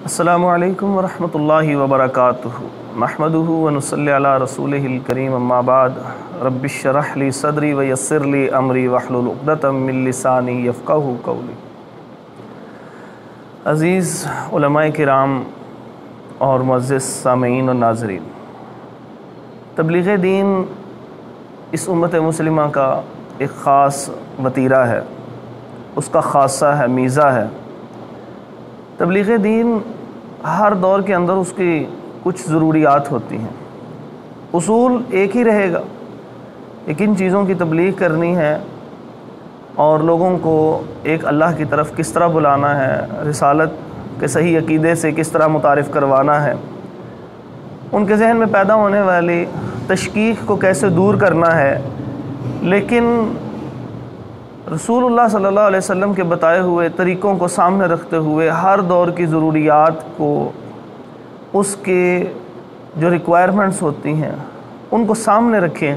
السلام علیکم ورحمۃ اللہ وبرکاتہ نحمدہ ونصلی علی رسولہ الکریم اما بعد رب اشرح لی صدری ویسر لی امری واحلل عقدۃ من لسانی یفقہوا قولی۔ عزیز علماء کرام اور معزز سامعین و ناظرین، تبلیغ دین اس امت مسلمہ کا ایک خاص وتیرہ ہے، اس کا خاصہ ہے، میزہ ہے۔ تبلیغ دین ہر دور کے اندر اس کی کچھ ضروریات ہوتی ہیں، اصول ایک ہی رہے گا کہ کن چیزوں کی تبلیغ کرنی ہے اور لوگوں کو ایک اللہ کی طرف کس طرح بلانا ہے، رسالت کے صحیح عقیدے سے کس طرح متعارف کروانا ہے، ان کے ذہن میں پیدا ہونے والی تشکیک کو کیسے دور کرنا ہے۔ لیکن رسول اللہ صلی اللہ علیہ وسلم کے بتائے ہوئے طریقوں کو سامنے رکھتے ہوئے ہر دور کی ضروریات کو، اس کے جو ریکوائرمنٹس ہوتی ہیں ان کو سامنے رکھیں،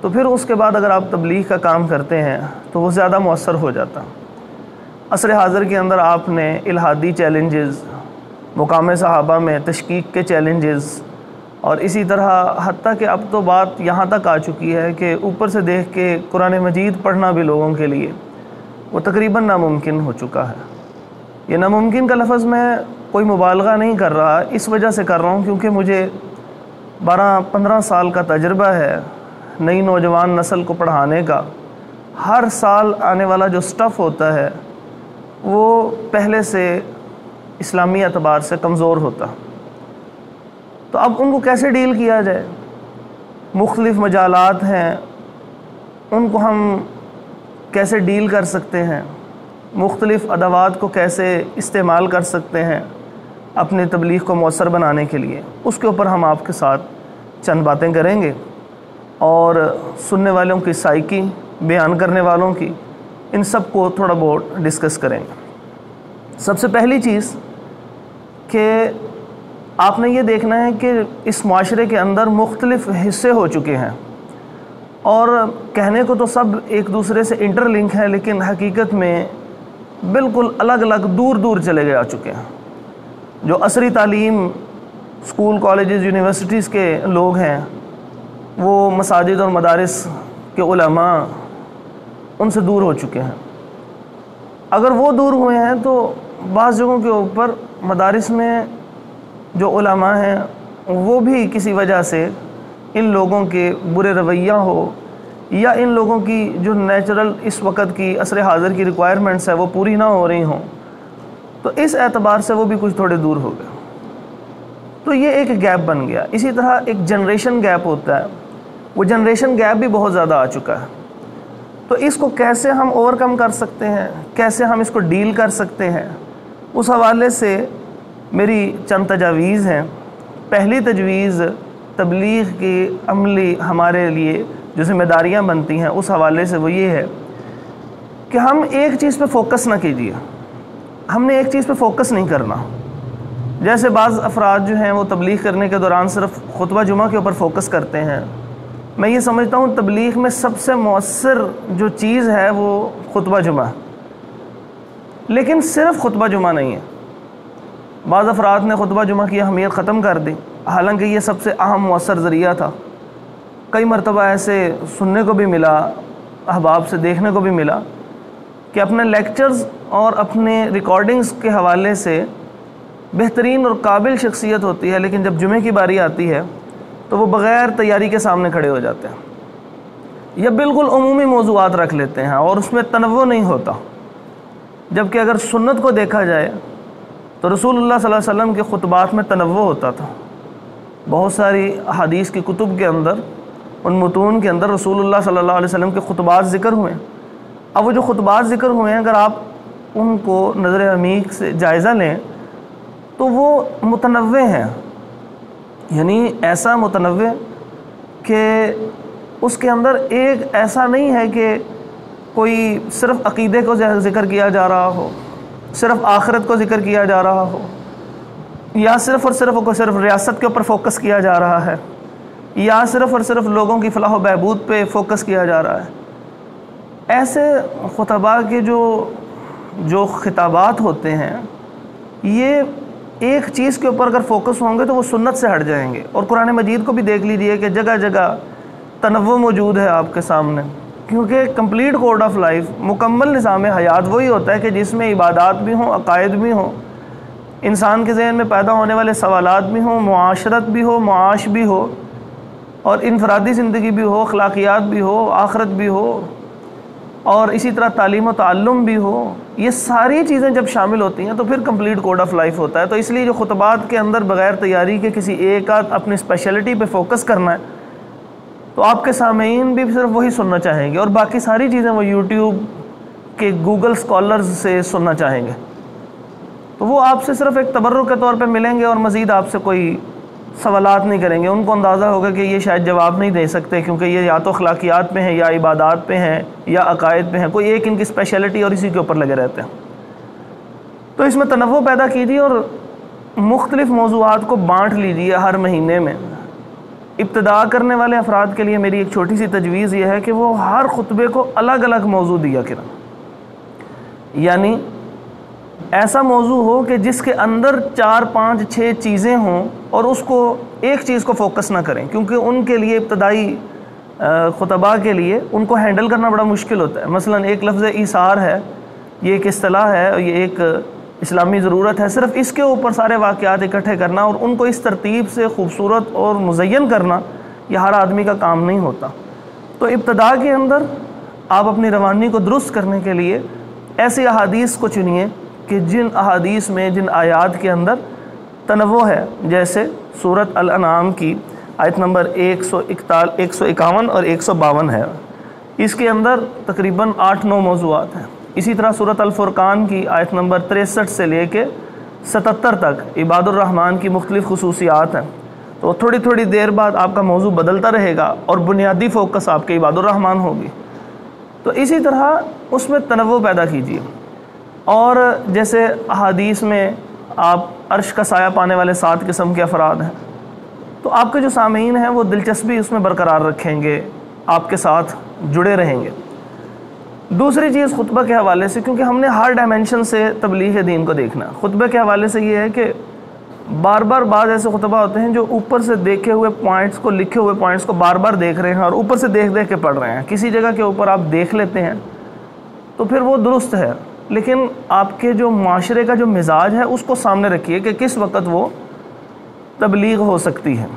تو پھر اس کے بعد اگر آپ تبلیغ کا کام کرتے ہیں تو وہ زیادہ مؤثر ہو جاتا۔ عصر حاضر کے اندر آپ نے الہادی چیلنجز، مقام صحابہ میں تشکیک کے چیلنجز، اور اسی طرح حتیٰ کہ اب تو بات یہاں تک آ چکی ہے کہ اوپر سے دیکھ کے قرآن مجید پڑھنا بھی لوگوں کے لیے وہ تقریباً ناممکن ہو چکا ہے۔ یہ ناممکن کا لفظ میں کوئی مبالغہ نہیں کر رہا، اس وجہ سے کر رہا ہوں کیونکہ مجھے 12-15 سال کا تجربہ ہے نئی نوجوان نسل کو پڑھانے کا۔ ہر سال آنے والا جو سٹف ہوتا ہے وہ پہلے سے اسلامی اعتبار سے کمزور ہوتا، تو اب ان کو کیسے ڈیل کیا جائے؟ مختلف مجالات ہیں، ان کو ہم کیسے ڈیل کر سکتے ہیں، مختلف ادوات کو کیسے استعمال کر سکتے ہیں اپنے تبلیغ کو مؤثر بنانے کے لیے، اس کے اوپر ہم آپ کے ساتھ چند باتیں کریں گے اور سننے والوں کی سائیکی، بیان کرنے والوں کی، ان سب کو تھوڑا بہت ڈسکس کریں گے۔ سب سے پہلی چیز کہ آپ نے یہ دیکھنا ہے کہ اس معاشرے کے اندر مختلف حصے ہو چکے ہیں، اور کہنے کو تو سب ایک دوسرے سے انٹر لنک ہیں لیکن حقیقت میں بالکل الگ الگ دور دور چلے گئے آ چکے ہیں۔ جو عصری تعلیم، اسکول، کالجز، یونیورسٹیز کے لوگ ہیں، وہ مساجد اور مدارس کے علماء ان سے دور ہو چکے ہیں۔ اگر وہ دور ہوئے ہیں تو بعض جگہوں کے اوپر مدارس میں جو علماء ہیں وہ بھی کسی وجہ سے ان لوگوں کے برے رویہ ہو یا ان لوگوں کی جو نیچرل اس وقت کی عصر حاضر کی ریکوائرمنٹس ہے وہ پوری نہ ہو رہی ہوں، تو اس اعتبار سے وہ بھی کچھ تھوڑے دور ہو گئے، تو یہ ایک گیپ بن گیا۔ اسی طرح ایک جنریشن گیپ ہوتا ہے، وہ جنریشن گیپ بھی بہت زیادہ آ چکا ہے، تو اس کو کیسے ہم اوور کم کر سکتے ہیں، کیسے ہم اس کو ڈیل کر سکتے ہیں، اس حوالے سے میری چند تجاویز ہیں۔ پہلی تجویز تبلیغ کی عملی ہمارے لیے جو ذمہ داریاں بنتی ہیں اس حوالے سے وہ یہ ہے کہ ہم ایک چیز پہ فوکس نہ کیجیے، ہم نے ایک چیز پہ فوکس نہیں کرنا۔ جیسے بعض افراد جو ہیں وہ تبلیغ کرنے کے دوران صرف خطبہ جمعہ کے اوپر فوکس کرتے ہیں۔ میں یہ سمجھتا ہوں تبلیغ میں سب سے مؤثر جو چیز ہے وہ خطبہ جمعہ، لیکن صرف خطبہ جمعہ نہیں ہے۔ بعض افراد نے خطبہ جمعہ کی اہمیت ختم کر دی، حالانکہ یہ سب سے اہم مؤثر ذریعہ تھا۔ کئی مرتبہ ایسے سننے کو بھی ملا، احباب سے دیکھنے کو بھی ملا کہ اپنے لیکچرز اور اپنے ریکارڈنگز کے حوالے سے بہترین اور قابل شخصیت ہوتی ہے، لیکن جب جمعے کی باری آتی ہے تو وہ بغیر تیاری کے سامنے کھڑے ہو جاتے ہیں یا بالکل عمومی موضوعات رکھ لیتے ہیں اور اس میں تنوع نہیں ہوتا۔ جبکہ اگر سنت کو دیکھا جائے تو رسول اللہ صلی اللہ علیہ وسلم کے خطبات میں تنوع ہوتا تھا۔ بہت ساری احادیث کی کتب کے اندر، ان متون کے اندر رسول اللہ صلی اللہ علیہ وسلم کے خطبات ذکر ہوئے ہیں۔ اب وہ جو خطبات ذکر ہوئے ہیں اگر آپ ان کو نظر عمیق سے جائزہ لیں تو وہ متنوع ہیں، یعنی ایسا متنوع کہ اس کے اندر ایک ایسا نہیں ہے کہ کوئی صرف عقیدے کو ذکر کیا جا رہا ہو، صرف آخرت کو ذکر کیا جا رہا ہو، یا صرف اور صرف ریاست کے اوپر فوکس کیا جا رہا ہے، یا صرف اور صرف لوگوں کی فلاح و بہبود پہ فوکس کیا جا رہا ہے۔ ایسے خطباء کے جو خطابات ہوتے ہیں یہ ایک چیز کے اوپر اگر فوکس ہوں گے تو وہ سنت سے ہٹ جائیں گے. اور قرآن مجید کو بھی دیکھ لیجئے کہ جگہ جگہ تنوع موجود ہے آپ کے سامنے، کیونکہ کمپلیٹ کوڈ آف لائف، مکمل نظام حیات وہی ہوتا ہے کہ جس میں عبادات بھی ہوں، عقائد بھی ہوں، انسان کے ذہن میں پیدا ہونے والے سوالات بھی ہوں، معاشرت بھی ہو، معاش بھی ہو، اور انفرادی زندگی بھی ہو، اخلاقیات بھی ہو، آخرت بھی ہو، اور اسی طرح تعلیم و تعلم بھی ہو. یہ ساری چیزیں جب شامل ہوتی ہیں تو پھر کمپلیٹ کوڈ آف لائف ہوتا ہے. تو اس لیے جو خطبات کے اندر بغیر تیاری کے کسی ایک آدھ اپنی اسپیشلٹی پہ فوکس کرنا ہے، تو آپ کے سامعین بھی صرف وہی سننا چاہیں گے، اور باقی ساری چیزیں وہ یوٹیوب کے گوگل اسکالرز سے سننا چاہیں گے. تو وہ آپ سے صرف ایک تبرک کے طور پہ ملیں گے اور مزید آپ سے کوئی سوالات نہیں کریں گے. ان کو اندازہ ہوگا کہ یہ شاید جواب نہیں دے سکتے، کیونکہ یہ یا تو اخلاقیات پہ ہیں، یا عبادات پہ ہیں، یا عقائد پہ ہیں، کوئی ایک ان کی اسپیشلٹی اور اسی کے اوپر لگے رہتے ہیں. تو اس میں تنوع پیدا کیجیے اور مختلف موضوعات کو بانٹ لیجیے ہر مہینے میں. ابتدا کرنے والے افراد کے لیے میری ایک چھوٹی سی تجویز یہ ہے کہ وہ ہر خطبے کو الگ الگ موضوع دیا کریں. یعنی ایسا موضوع ہو کہ جس کے اندر 4 5 6 چیزیں ہوں، اور اس کو ایک چیز کو فوکس نہ کریں، کیونکہ ان کے لیے ابتدائی خطباء کے لیے ان کو ہینڈل کرنا بڑا مشکل ہوتا ہے. مثلا ایک لفظ ایثار ہے، یہ ایک اصطلاح ہے، یہ ایک اسلامی ضرورت ہے. صرف اس کے اوپر سارے واقعات اکٹھے کرنا اور ان کو اس ترتیب سے خوبصورت اور مزین کرنا، یہ ہر آدمی کا کام نہیں ہوتا. تو ابتدا کے اندر آپ اپنی روانی کو درست کرنے کے لیے ایسی احادیث کو چنیے کہ جن احادیث میں، جن آیات کے اندر تنوع ہے. جیسے سورۃ الانعام کی آیت نمبر 151 اور 152 ہے، اس کے اندر تقریباً 8-9 موضوعات ہیں. اسی طرح سورۃ الفرقان کی آیت نمبر 63 سے لے کے 77 تک عباد الرحمن کی مختلف خصوصیات ہیں. تو تھوڑی تھوڑی دیر بعد آپ کا موضوع بدلتا رہے گا اور بنیادی فوکس آپ کے عباد الرحمن ہوگی. تو اسی طرح اس میں تنوع پیدا کیجیے. اور جیسے احادیث میں آپ عرش کا سایہ پانے والے 7 قسم کے افراد ہیں، تو آپ کے جو سامعین ہیں وہ دلچسپی اس میں برقرار رکھیں گے، آپ کے ساتھ جڑے رہیں گے. دوسری چیز خطبہ کے حوالے سے، کیونکہ ہم نے ہر ڈائمنشن سے تبلیغ دین کو دیکھنا، خطبہ کے حوالے سے یہ ہے کہ بار بار بعض ایسے خطبہ ہوتے ہیں جو اوپر سے دیکھے ہوئے پوائنٹس کو، لکھے ہوئے پوائنٹس کو بار بار دیکھ رہے ہیں اور اوپر سے دیکھ دیکھ کے پڑھ رہے ہیں. کسی جگہ کے اوپر آپ دیکھ لیتے ہیں تو پھر وہ درست ہے، لیکن آپ کے جو معاشرے کا جو مزاج ہے اس کو سامنے رکھیے کہ کس وقت وہ تبلیغ ہو سکتی ہے.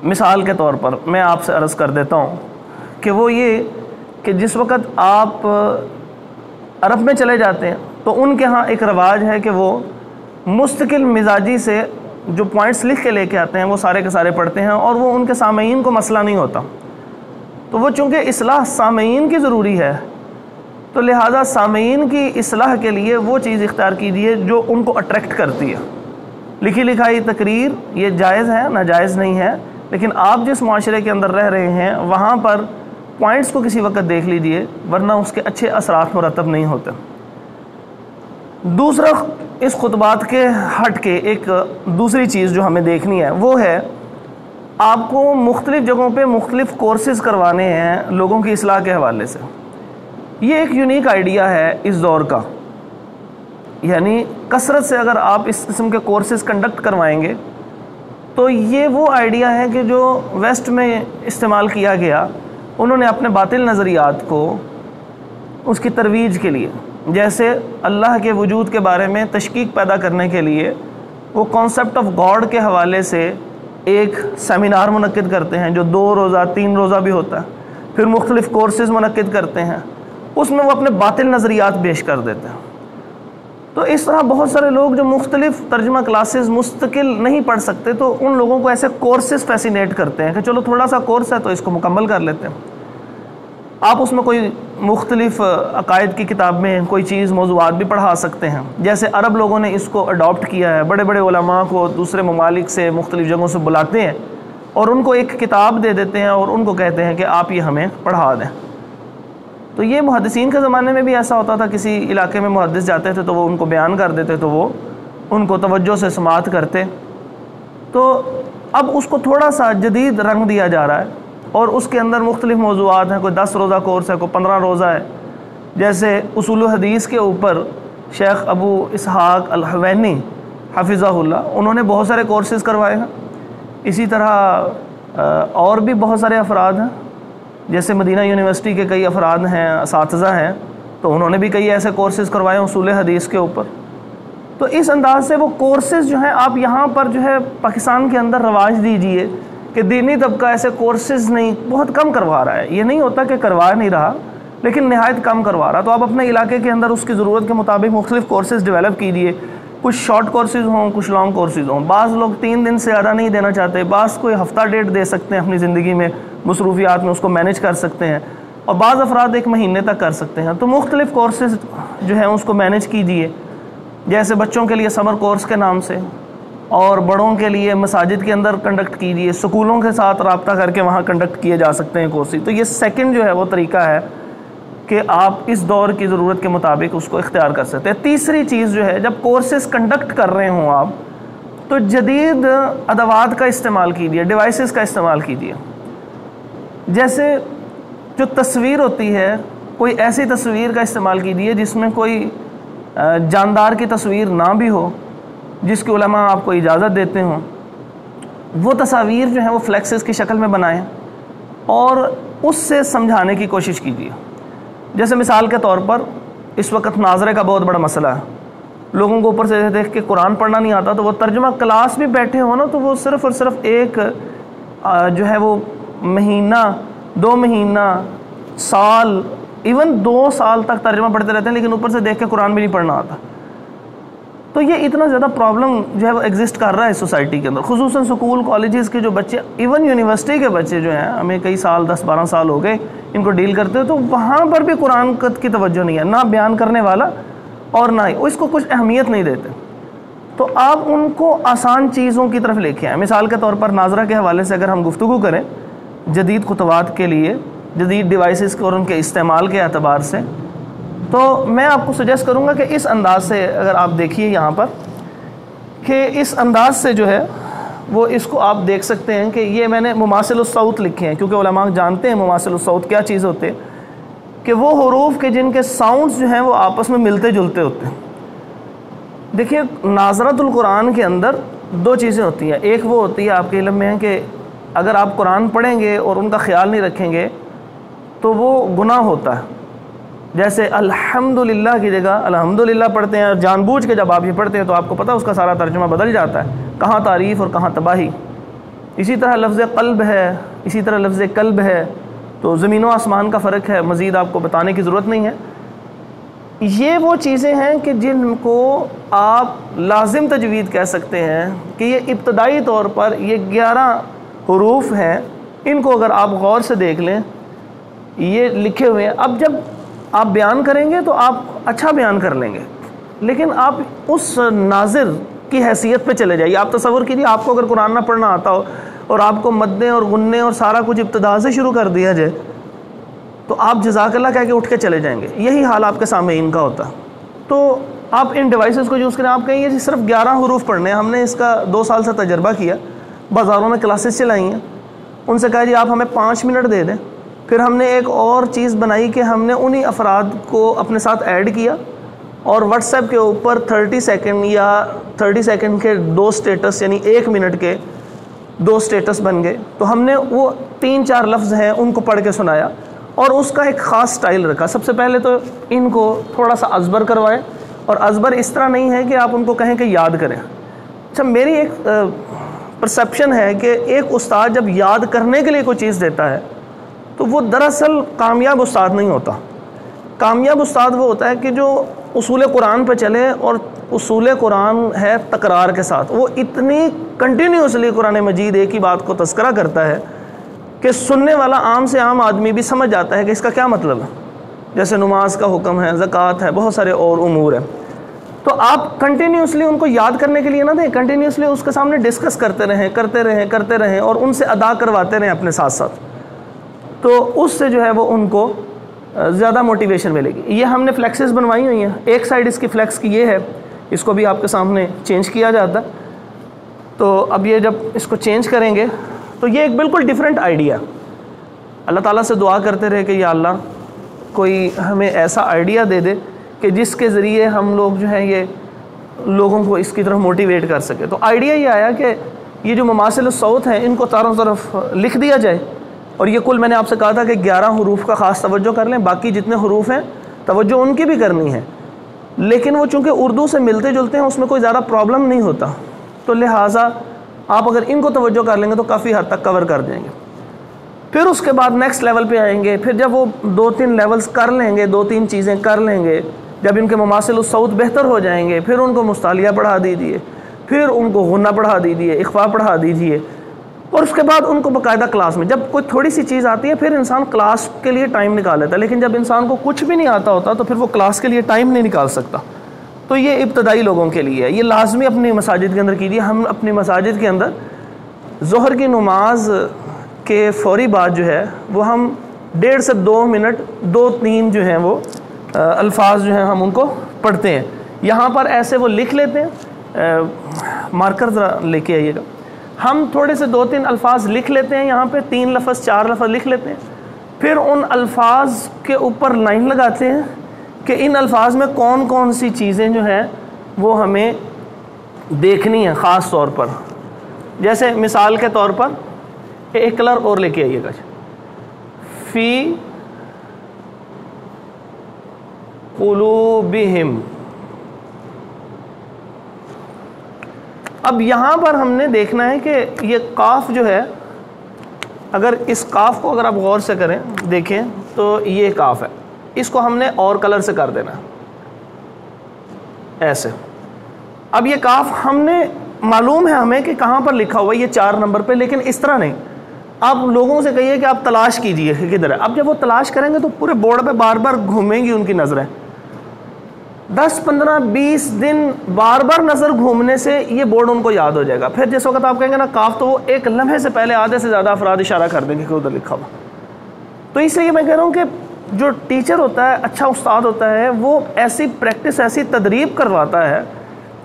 مثال کے طور پر میں آپ سے عرض کر دیتا ہوں کہ وہ یہ کہ جس وقت آپ عرب میں چلے جاتے ہیں تو ان کے ہاں ایک رواج ہے کہ وہ مستقل مزاجی سے جو پوائنٹس لکھ کے لے کے آتے ہیں وہ سارے کے سارے پڑھتے ہیں، اور وہ ان کے سامعین کو مسئلہ نہیں ہوتا. تو وہ چونکہ اصلاح سامعین کی ضروری ہے، تو لہٰذا سامعین کی اصلاح کے لیے وہ چیز اختیار کیجیے جو ان کو اٹریکٹ کرتی ہے. لکھی لکھائی تقریر یہ جائز ہے، ناجائز نہیں ہے، لیکن آپ جس معاشرے کے اندر رہ رہے ہیں وہاں پر پوائنٹس کو کسی وقت دیکھ لیجئے، ورنہ اس کے اچھے اثرات مرتب نہیں ہوتے. دوسرا، اس خطبات کے ہٹ کے ایک دوسری چیز جو ہمیں دیکھنی ہے وہ ہے آپ کو مختلف جگہوں پہ مختلف کورسز کروانے ہیں لوگوں کی اصلاح کے حوالے سے. یہ ایک یونیک آئیڈیا ہے اس دور کا. یعنی کثرت سے اگر آپ اس قسم کے کورسز کنڈکٹ کروائیں گے تو یہ وہ آئیڈیا ہے کہ جو ویسٹ میں استعمال کیا گیا، انہوں نے اپنے باطل نظریات کو اس کی ترویج کے لیے، جیسے اللہ کے وجود کے بارے میں تشکیک پیدا کرنے کے لیے وہ کانسیپٹ آف گاڈ کے حوالے سے ایک سیمینار منعقد کرتے ہیں جو 2 روزہ 3 روزہ بھی ہوتا ہے، پھر مختلف کورسز منعقد کرتے ہیں، اس میں وہ اپنے باطل نظریات پیش کر دیتے ہیں. تو اس طرح بہت سارے لوگ جو مختلف ترجمہ کلاسز مستقل نہیں پڑھ سکتے، تو ان لوگوں کو ایسے کورسز فیسینیٹ کرتے ہیں کہ چلو تھوڑا سا کورس ہے تو اس کو مکمل کر لیتے ہیں. آپ اس میں کوئی مختلف عقائد کی کتاب میں کوئی چیز، موضوعات بھی پڑھا سکتے ہیں. جیسے عرب لوگوں نے اس کو اڈاپٹ کیا ہے، بڑے بڑے علماء کو دوسرے ممالک سے مختلف جگہوں سے بلاتے ہیں اور ان کو ایک کتاب دے دیتے ہیں اور ان کو کہتے ہیں کہ آپ یہ ہمیں پڑھا دیں. تو یہ محدثین کے زمانے میں بھی ایسا ہوتا تھا، کسی علاقے میں محدث جاتے تھے تو وہ ان کو بیان کر دیتے تو وہ ان کو توجہ سے سماعت کرتے. تو اب اس کو تھوڑا سا جدید رنگ دیا جا رہا ہے اور اس کے اندر مختلف موضوعات ہیں. کوئی 10 روزہ کورس ہے، کوئی 15 روزہ ہے. جیسے اصول حدیث کے اوپر شیخ ابو اسحاق الحوینی حفظہ اللہ، انہوں نے بہت سارے کورسز کروائے ہیں. اسی طرح اور بھی بہت سارے افراد ہیں، جیسے مدینہ یونیورسٹی کے کئی افراد ہیں، اساتذہ ہیں، تو انہوں نے بھی کئی ایسے کورسز کروائے ہیں اصول حدیث کے اوپر. تو اس انداز سے وہ کورسز جو ہیں آپ یہاں پر جو ہے پاکستان کے اندر رواج دیجئے کہ دینی طبقہ ایسے کورسز نہیں، بہت کم کروا رہا ہے. یہ نہیں ہوتا کہ کروا نہیں رہا، لیکن نہایت کم کروا رہا. تو آپ اپنے علاقے کے اندر اس کی ضرورت کے مطابق مختلف کورسز ڈیولپ کیجئے. کچھ شارٹ کورسز ہوں، کچھ لانگ کورسز ہوں. بعض لوگ 3 دن سے زیادہ نہیں دینا چاہتے، بعض کوئی ہفتہ ڈیڑھ دے سکتے ہیں اپنی زندگی میں، مصروفیات میں اس کو مینیج کر سکتے ہیں، اور بعض افراد 1 مہینے تک کر سکتے ہیں. تو مختلف کورسز جو ہیں اس کو مینیج کیجئے. جیسے بچوں کے لیے سمر کورس کے نام سے، اور بڑوں کے لیے مساجد کے اندر کنڈکٹ کیجئے، سکولوں کے ساتھ رابطہ کر کے وہاں کنڈکٹ کیے جا سکتے ہیں کورسز. تو یہ سیکنڈ جو ہے وہ طریقہ ہے کہ آپ اس دور کی ضرورت کے مطابق اس کو اختیار کر سکتے ہیں. تیسری چیز جو ہے، جب کورسز کنڈکٹ کر رہے ہوں آپ، تو جدید ادوات کا استعمال کیجئے، ڈیوائسز کا استعمال کیجئے. جیسے جو تصویر ہوتی ہے، کوئی ایسی تصویر کا استعمال کیجئے جس میں کوئی جاندار کی تصویر نہ بھی ہو، جس کے علماء آپ کو اجازت دیتے ہوں. وہ تصاویر جو ہیں وہ فلیکسز کی شکل میں بنائیں اور اس سے سمجھانے کی کوشش کیجیے. جیسے مثال کے طور پر اس وقت ناظرے کا بہت بڑا مسئلہ ہے. لوگوں کو اوپر سے دیکھ کے قرآن پڑھنا نہیں آتا، تو وہ ترجمہ کلاس بھی بیٹھے ہو نا، تو وہ صرف اور صرف ایک جو ہے وہ مہینہ، 2 مہینہ، سال، ایون 2 سال تک ترجمہ پڑھتے رہتے ہیں، لیکن اوپر سے دیکھ کے قرآن بھی نہیں پڑھنا آتا. تو یہ اتنا زیادہ پرابلم جو ہے وہ ایگزسٹ کر رہا ہے سوسائٹی کے اندر، خصوصاً سکول کالجز کے جو بچے، ایون یونیورسٹی کے بچے جو ہیں، ہمیں کئی سال 10-12 سال ہو گئے ان کو ڈیل کرتے ہو، تو وہاں پر بھی قرآن کی توجہ نہیں ہے، نہ بیان کرنے والا اور نہ ہی اس کو کچھ اہمیت نہیں دیتے. تو آپ ان کو آسان چیزوں کی طرف لے کے آئیں. مثال کے طور پر ناظرہ کے حوالے سے اگر ہم گفتگو کریں جدید خطوات کے لیے، جدید ڈیوائسز کے اور ان کے استعمال کے اعتبار سے، تو میں آپ کو سجیسٹ کروں گا کہ اس انداز سے اگر آپ دیکھیے یہاں پر، کہ اس انداز سے جو ہے وہ اس کو آپ دیکھ سکتے ہیں کہ یہ میں نے مماثل الصوت لکھے ہیں، کیونکہ علماء جانتے ہیں مماثل الصوت کیا چیز ہوتے ہیں، کہ وہ حروف کے جن کے ساؤنڈز جو ہیں وہ آپس میں ملتے جلتے ہوتے ہیں. دیکھیے ناظرۃ القرآن کے اندر 2 چیزیں ہوتی ہیں. ایک وہ ہوتی ہے آپ کے علم میں ہے کہ اگر آپ قرآن پڑھیں گے اور ان کا خیال نہیں رکھیں گے تو وہ گناہ ہوتا ہے. جیسے الحمدللہ کی جگہ الحمدللہ پڑھتے ہیں، اور جان بوجھ کے جب آپ یہ پڑھتے ہیں تو آپ کو پتہ اس کا سارا ترجمہ بدل جاتا ہے، کہاں تعریف اور کہاں تباہی. اسی طرح لفظ قلب ہے، اسی طرح لفظ قلب ہے، تو زمین و آسمان کا فرق ہے، مزید آپ کو بتانے کی ضرورت نہیں ہے. یہ وہ چیزیں ہیں کہ جن کو آپ لازم تجوید کہہ سکتے ہیں کہ یہ ابتدائی طور پر یہ 11 حروف ہیں. ان کو اگر آپ غور سے دیکھ لیں، یہ لکھے ہوئے ہیں. اب جب آپ بیان کریں گے تو آپ اچھا بیان کر لیں گے، لیکن آپ اس ناظر کی حیثیت پہ چلے جائیے. آپ تصور کیجیے آپ کو اگر قرآن نہ پڑھنا آتا ہو اور آپ کو مدیں اور غنیں اور سارا کچھ ابتدا سے شروع کر دیا جائے، تو آپ جزاک اللہ کہہ کے اٹھ کے چلے جائیں گے. یہی حال آپ کے سامعین کا ہوتا. تو آپ ان ڈیوائسز کو یوز کریں. آپ کہیں گے صرف 11 حروف پڑھنے ہیں، ہم نے اس کا 2 سال سے تجربہ کیا، بازاروں میں کلاسز چلائی ہیں. ان سے کہا جی آپ ہمیں 5 منٹ دے دیں. پھر ہم نے ایک اور چیز بنائی کہ ہم نے انہی افراد کو اپنے ساتھ ایڈ کیا، اور واٹس ایپ کے اوپر 30 سیکنڈ یا 30 سیکنڈ کے 2 سٹیٹس، یعنی 1 منٹ کے 2 سٹیٹس بن گئے. تو ہم نے وہ 3-4 لفظ ہیں ان کو پڑھ کے سنایا، اور اس کا ایک خاص سٹائل رکھا. سب سے پہلے تو ان کو تھوڑا سا ازبر کروائیں، اور ازبر اس طرح نہیں ہے کہ آپ ان کو کہیں کہ یاد کریں. اچھا، میری ایک پرسیپشن ہے کہ ایک استاد جب یاد کرنے کے لیے کوئی چیز دیتا ہے تو وہ دراصل کامیاب استاد نہیں ہوتا. کامیاب استاد وہ ہوتا ہے کہ جو اصول قرآن پہ چلے، اور اصول قرآن ہے تکرار کے ساتھ. وہ اتنی کنٹینیوسلی قرآن مجید ایک ہی بات کو تذکرہ کرتا ہے کہ سننے والا عام سے عام آدمی بھی سمجھ جاتا ہے کہ اس کا کیا مطلب ہے. جیسے نماز کا حکم ہے، زکوٰۃ ہے، بہت سارے اور امور ہیں. تو آپ کنٹینیوسلی ان کو یاد کرنے کے لیے نہ دیں، کنٹینیوسلی اس کے سامنے ڈسکس کرتے رہیں اور ان سے ادا کرواتے رہیں اپنے ساتھ ساتھ. تو اس سے جو ہے وہ ان کو زیادہ موٹیویشن ملے گی. یہ ہم نے فلیکسز بنوائی ہوئی ہیں. ایک سائڈ اس کی فلیکس کی یہ ہے، اس کو بھی آپ کے سامنے چینج کیا جاتا ہے. تو اب یہ جب اس کو چینج کریں گے تو یہ ایک بالکل ڈیفرنٹ آئیڈیا. اللہ تعالیٰ سے دعا کرتے رہے کہ یا اللہ کوئی ہمیں ایسا آئیڈیا دے دے کہ جس کے ذریعے ہم لوگ جو ہے یہ لوگوں کو اس کی طرف موٹیویٹ کر سکے. تو آئیڈیا یہ آیا کہ یہ جو مماثل الصوت ہیں ان کو چاروں طرف لکھ دیا جائے. اور یہ کل میں نے آپ سے کہا تھا کہ 11 حروف کا خاص توجہ کر لیں, باقی جتنے حروف ہیں توجہ ان کی بھی کرنی ہے, لیکن وہ چونکہ اردو سے ملتے جلتے ہیں اس میں کوئی زیادہ پرابلم نہیں ہوتا, تو لہٰذا آپ اگر ان کو توجہ کر لیں گے تو کافی حد تک کور کر دیں گے. پھر اس کے بعد نیکسٹ لیول پہ آئیں گے. پھر جب وہ 2-3 لیولز کر لیں گے, 2-3 چیزیں کر لیں گے, جب ان کے مماثل الصوت بہتر ہو جائیں گے, پھر ان کو مستعلیہ پڑھا دیجیے, پھر ان کو غنہ پڑھا دیجیے, اخفا پڑھا دیجیے, اور اس کے بعد ان کو باقاعدہ کلاس میں. جب کوئی تھوڑی سی چیز آتی ہے پھر انسان کلاس کے لیے ٹائم نکال لیتا ہے, لیکن جب انسان کو کچھ بھی نہیں آتا ہوتا تو پھر وہ کلاس کے لیے ٹائم نہیں نکال سکتا. تو یہ ابتدائی لوگوں کے لیے ہے. یہ لازمی اپنی مساجد کے اندر کیجیے. ہم اپنی مساجد کے اندر ظہر کی نماز کے فوری بعد جو ہے وہ ہم 1.5 سے 2 منٹ 2-3 جو ہیں وہ الفاظ جو ہیں ہم ان کو پڑھتے ہیں. یہاں پر ایسے وہ لکھ لیتے ہیں, مارکر ذرا لے کے آئیے گا. ہم تھوڑے سے 2-3 الفاظ لکھ لیتے ہیں, یہاں پہ 3 لفظ 4 لفظ لکھ لیتے ہیں. پھر ان الفاظ کے اوپر لائن لگاتے ہیں کہ ان الفاظ میں کون کون سی چیزیں جو ہیں وہ ہمیں دیکھنی ہیں خاص طور پر. جیسے مثال کے طور پر ایک کلر اور لے کے آئیے گا, فی قلوبہم. اب یہاں پر ہم نے دیکھنا ہے کہ یہ قاف جو ہے, اگر اس قاف کو اگر آپ غور سے کریں دیکھیں تو یہ قاف ہے, اس کو ہم نے اور کلر سے کر دینا ایسے. اب یہ قاف ہم نے معلوم ہے ہمیں کہ کہاں پر لکھا ہوا ہے, یہ 4 نمبر پہ, لیکن اس طرح نہیں. آپ لوگوں سے کہیے کہ آپ تلاش کیجئے کدھر ہے. اب جب وہ تلاش کریں گے تو پورے بورڈ پہ بار بار گھومیں گی ان کی نظریں. 10-15-20 دن بار بار نظر گھومنے سے یہ بورڈ ان کو یاد ہو جائے گا. پھر جس وقت آپ کہیں گے نا قاف, تو وہ ایک لمحے سے پہلے آدھے سے زیادہ افراد اشارہ کر دیں گے کہ ادھر لکھا ہوا. تو اس لیے میں کہہ رہا ہوں کہ جو ٹیچر ہوتا ہے, اچھا استاد ہوتا ہے, وہ ایسی پریکٹس, ایسی تدریب کرواتا ہے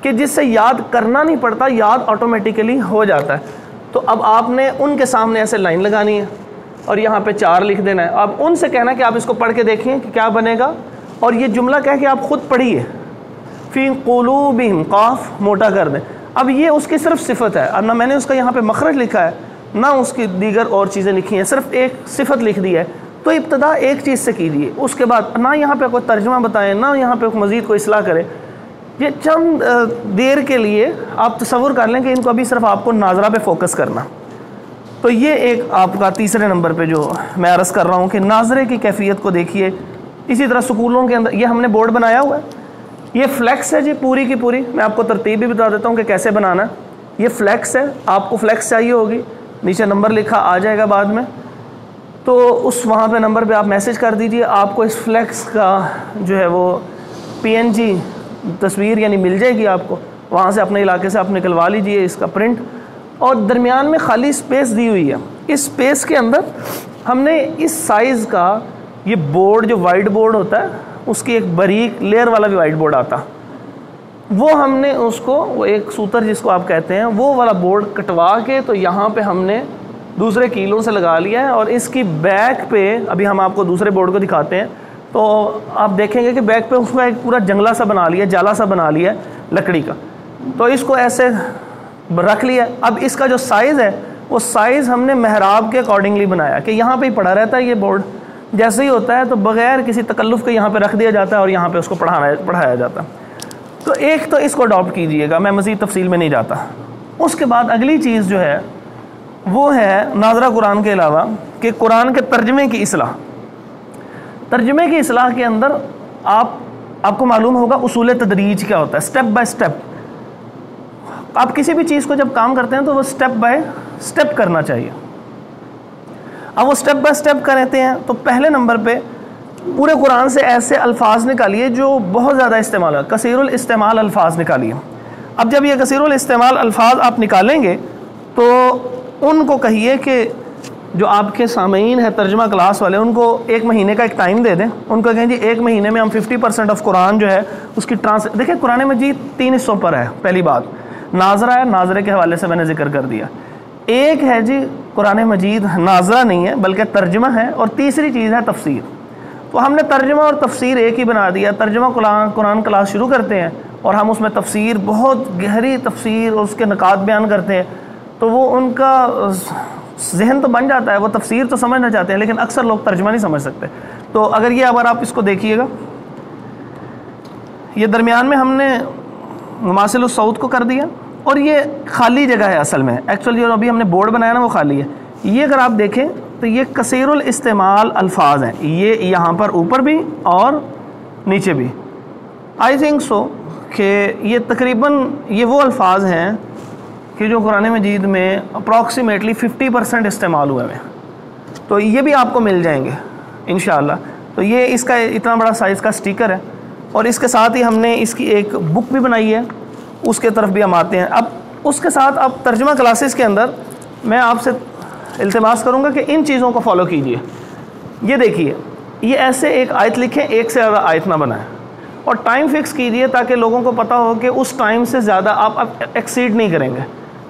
کہ جس سے یاد کرنا نہیں پڑتا, یاد آٹومیٹیکلی ہو جاتا ہے. تو اب آپ نے ان کے سامنے ایسے لائن لگانی ہے اور یہاں پہ 4 لکھ دینا ہے. اب ان سے کہنا کہ آپ اس کو پڑھ کے دیکھیں کہ کیا بنے گا, اور یہ جملہ کہہ کے آپ خود پڑھیے, فی قلوبہم, قاف موٹا کر دیں. اب یہ اس کی صرف صفت ہے, اب نہ میں نے اس کا یہاں پہ مخرج لکھا ہے نہ اس کی دیگر اور چیزیں لکھی ہیں, صرف ایک صفت لکھ دی ہے. تو ابتدا ایک چیز سے کیجیے, اس کے بعد نہ یہاں پہ کوئی ترجمہ بتائیں, نہ یہاں پہ مزید کوئی اصلاح کریں. یہ چند دیر کے لیے آپ تصور کر لیں کہ ان کو ابھی صرف آپ کو ناظرہ پہ فوکس کرنا. تو یہ ایک آپ کا تیسرے نمبر پہ جو میں عرض کر رہا ہوں کہ ناظرے کی کیفیت کو دیکھیے. اسی طرح سکولوں کے اندر یہ ہم نے بورڈ بنایا ہوا ہے, یہ فلیکس ہے جی پوری کی پوری. میں آپ کو ترتیب بھی بتا دیتا ہوں کہ کیسے بنانا ہے. یہ فلیکس ہے, آپ کو فلیکس چاہیے ہوگی, نیچے نمبر لکھا آ جائے گا بعد میں, تو اس وہاں پہ نمبر پہ آپ میسج کر دیجئے. آپ کو اس فلیکس کا جو ہے وہ PNG تصویر یعنی مل جائے گی آپ کو, وہاں سے اپنے علاقے سے آپ نکلوا لیجئے اس کا پرنٹ. اور درمیان میں خالی اسپیس دی ہوئی ہے, اس اسپیس کے اندر ہم نے اس سائز کا یہ بورڈ جو وائٹ بورڈ ہوتا ہے اس کی ایک باریک لیئر والا بھی وائٹ بورڈ آتا, وہ ہم نے اس کو, وہ ایک سوتر جس کو آپ کہتے ہیں, وہ والا بورڈ کٹوا کے تو یہاں پہ ہم نے دوسرے کیلوں سے لگا لیا ہے. اور اس کی بیک پہ ابھی ہم آپ کو دوسرے بورڈ کو دکھاتے ہیں, تو آپ دیکھیں گے کہ بیک پہ اس کا ایک پورا جنگلہ سا بنا لیا, جالا سا بنا لیا ہے لکڑی کا. تو اس کو ایسے رکھ لیا. اب اس کا جو سائز ہے وہ سائز ہم نے محراب کے اکارڈنگلی بنایا کہ یہاں پہ ہی پڑا رہتا ہے یہ بورڈ, جیسے ہی ہوتا ہے تو بغیر کسی تکلف کے یہاں پہ رکھ دیا جاتا ہے اور یہاں پہ اس کو پڑھایا جاتا ہے. تو ایک تو اس کو اڈاپٹ کیجئے گا, میں مزید تفصیل میں نہیں جاتا. اس کے بعد اگلی چیز جو ہے وہ ہے ناظرہ قرآن کے علاوہ کہ قرآن کے ترجمے کی اصلاح. ترجمے کی اصلاح کے اندر آپ کو معلوم ہوگا اصول تدریج کیا ہوتا ہے, سٹیپ بائی سٹیپ. آپ کسی بھی چیز کو جب کام کرتے ہیں تو وہ سٹیپ بائی سٹیپ کرنا چاہیے. اب وہ سٹیپ بائی سٹیپ کرتے ہیں تو پہلے نمبر پہ پورے قرآن سے ایسے الفاظ نکالیے جو بہت زیادہ استعمال ہے, کثیر الاستعمال الفاظ نکالیے. اب جب یہ کثیر الاستعمال الفاظ آپ نکالیں گے تو ان کو کہیے کہ جو آپ کے سامعین ہیں ترجمہ کلاس والے, ان کو 1 مہینے کا ایک ٹائم دے دیں. ان کو کہیں جی 1 مہینے میں ہم 50% آف قرآن جو ہے اس کی دیکھیں قرآن مجید 3 حصوں پر ہے. پہلی بات ناظرہ ہے, ناظرے کے حوالے سے میں نے ذکر کر دیا. ایک ہے جی قرآن مجید ناظرہ نہیں ہے بلکہ ترجمہ ہے, اور تیسری چیز ہے تفسیر. تو ہم نے ترجمہ اور تفسیر ایک ہی بنا دیا. ترجمہ قرآن کلاس شروع کرتے ہیں, اور ہم اس میں تفسیر، بہت گہری تفسیر اور اس کے نکات بیان کرتے ہیں، تو وہ ان کا ذہن تو بن جاتا ہے، وہ تفسیر تو سمجھنا چاہتے ہیں لیکن اکثر لوگ ترجمہ نہیں سمجھ سکتے. تو اگر آپ اس کو دیکھیے گا، یہ درمیان میں ہم نے مماثل الصوت کو کر دیا، اور یہ خالی جگہ ہے اصل میں. ایکچولی جو ابھی ہم نے بورڈ بنایا نا وہ خالی ہے. یہ اگر آپ دیکھیں تو یہ کثیر الاستعمال الفاظ ہیں، یہ یہاں پر اوپر بھی اور نیچے بھی. آئی تھنک سو کہ یہ تقریباً یہ وہ الفاظ ہیں کہ جو قرآن مجید میں اپروکسیمیٹلی 50% استعمال ہوئے ہیں. تو یہ بھی آپ کو مل جائیں گے انشاءاللہ. تو یہ اس کا اتنا بڑا سائز کا سٹیکر ہے، اور اس کے ساتھ ہی ہم نے اس کی ایک بک بھی بنائی ہے، اس کے طرف بھی ہم آتے ہیں. اب اس کے ساتھ اب ترجمہ کلاسز کے اندر میں آپ سے التماس کروں گا کہ ان چیزوں کو فالو کیجئے. یہ دیکھیے، یہ ایسے ایک آیت لکھیں، ایک سے زیادہ آیت نہ بنائیں، اور ٹائم فکس کیجئے تاکہ لوگوں کو پتہ ہو کہ اس ٹائم سے زیادہ آپ اب ایکسیڈ نہیں کریں گے.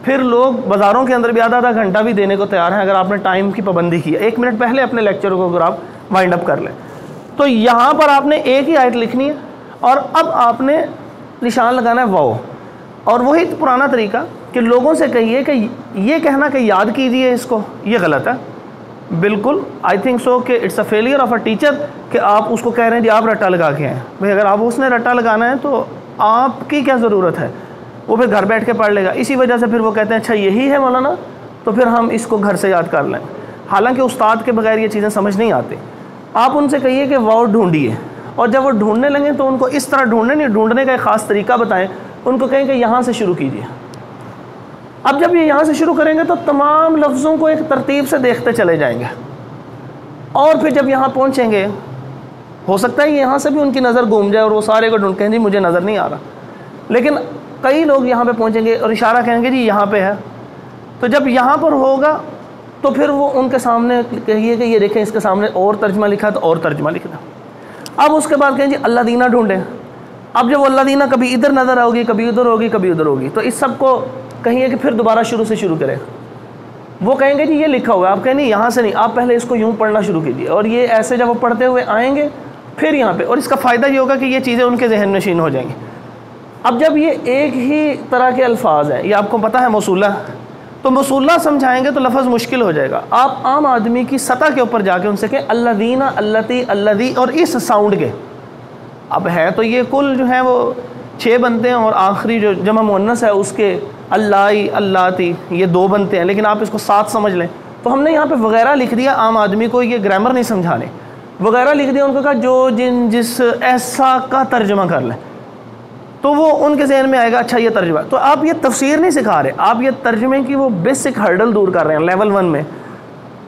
پھر لوگ بازاروں کے اندر بھی آدھا گھنٹہ بھی دینے کو تیار ہیں اگر آپ نے ٹائم کی پابندی کی ہے. 1 منٹ پہلے اپنے لیکچر کو اگر آپ وائنڈ اپ کر لیں. تو یہاں پر آپ نے ایک ہی آیت لکھنی ہے، اور اب آپ نے نشان لگانا ہے واو. اور وہی پرانا طریقہ کہ لوگوں سے کہیے کہ یہ کہنا کہ یاد کیجئے اس کو، یہ غلط ہے بالکل. آئی تھنک سو کہ it's a failure of a teacher کہ آپ اس کو کہہ رہے ہیں جی آپ رٹا لگا کے آئیں. بھائی اگر آپ اس نے رٹا لگانا ہے تو آپ کی کیا ضرورت ہے، وہ پھر گھر بیٹھ کے پڑھ لے گا. اسی وجہ سے پھر وہ کہتے ہیں اچھا یہی ہے مولانا، تو پھر ہم اس کو گھر سے یاد کر لیں. حالانکہ استاد کے بغیر یہ چیزیں سمجھ نہیں آتی. آپ ان سے کہیے کہ واو ڈھونڈیے، اور جب وہ ڈھونڈنے لگیں تو ان کو اس طرح ڈھونڈنے کا ایک خاص طریقہ بتائیں. ان کو کہیں کہ یہاں سے شروع کیجیے. اب جب یہ یہاں سے شروع کریں گے تو تمام لفظوں کو ایک ترتیب سے دیکھتے چلے جائیں گے، اور پھر جب یہاں پہنچیں گے ہو سکتا ہے یہاں سے بھی ان کی نظر گھوم جائے اور وہ سارے کو ڈھونڈ کہیں جی مجھے نظر نہیں آ رہا. لیکن کئی لوگ یہاں پہ پہنچیں گے اور اشارہ کہیں گے جی یہاں پہ ہے. تو جب یہاں پر ہوگا تو پھر وہ ان کے سامنے کہیے کہ یہ دیکھیں اس کے سامنے اور ترجمہ لکھا تو اور ترجمہ لکھنا. اب اس کے بعد کہیں جی اللہ دینا ڈھونڈیں. اب جب اللہ دینا کبھی ادھر نظر آؤگی، کبھی ادھر ہوگی، کبھی ادھر ہوگی، تو اس سب کو کہیے کہ پھر دوبارہ شروع سے شروع کریں. وہ کہیں گے جی یہ لکھا ہوا ہے، آپ کہیں نہیں یہاں سے نہیں، آپ پہلے اس کو یوں پڑھنا شروع کیجیے. اور یہ ایسے جب وہ پڑھتے ہوئے آئیں گے پھر یہاں پہ، اور اس کا فائدہ یہ ہوگا کہ یہ چیزیں ان کے ذہن نشین ہو جائیں گی. اب جب یہ ایک ہی طرح کے الفاظ ہیں، یہ آپ کو پتہ ہے موصولہ، تو موصولہ سمجھائیں گے تو لفظ مشکل ہو جائے گا. آپ عام آدمی کی سطح کے اوپر جا کے ان سے کہیں الذین، اللتی، الذی، اور اس ساؤنڈ کے. اب ہے تو یہ کل جو ہے وہ 6 بنتے ہیں، اور آخری جو جمع مؤنث ہے اس کے اللائی، اللاتی، یہ 2 بنتے ہیں، لیکن آپ اس کو 7 سمجھ لیں. تو ہم نے یہاں پہ وغیرہ لکھ دیا. عام آدمی کو یہ گرامر نہیں سمجھانے، وغیرہ لکھ دیا. ان کو کہا جو جن جس ایسا کا ترجمہ کر لیں، تو وہ ان کے ذہن میں آئے گا اچھا یہ ترجمہ. تو آپ یہ تفسیر نہیں سکھا رہے، آپ یہ ترجمے کی وہ بیسک ہرڈل دور کر رہے ہیں لیول 1 میں.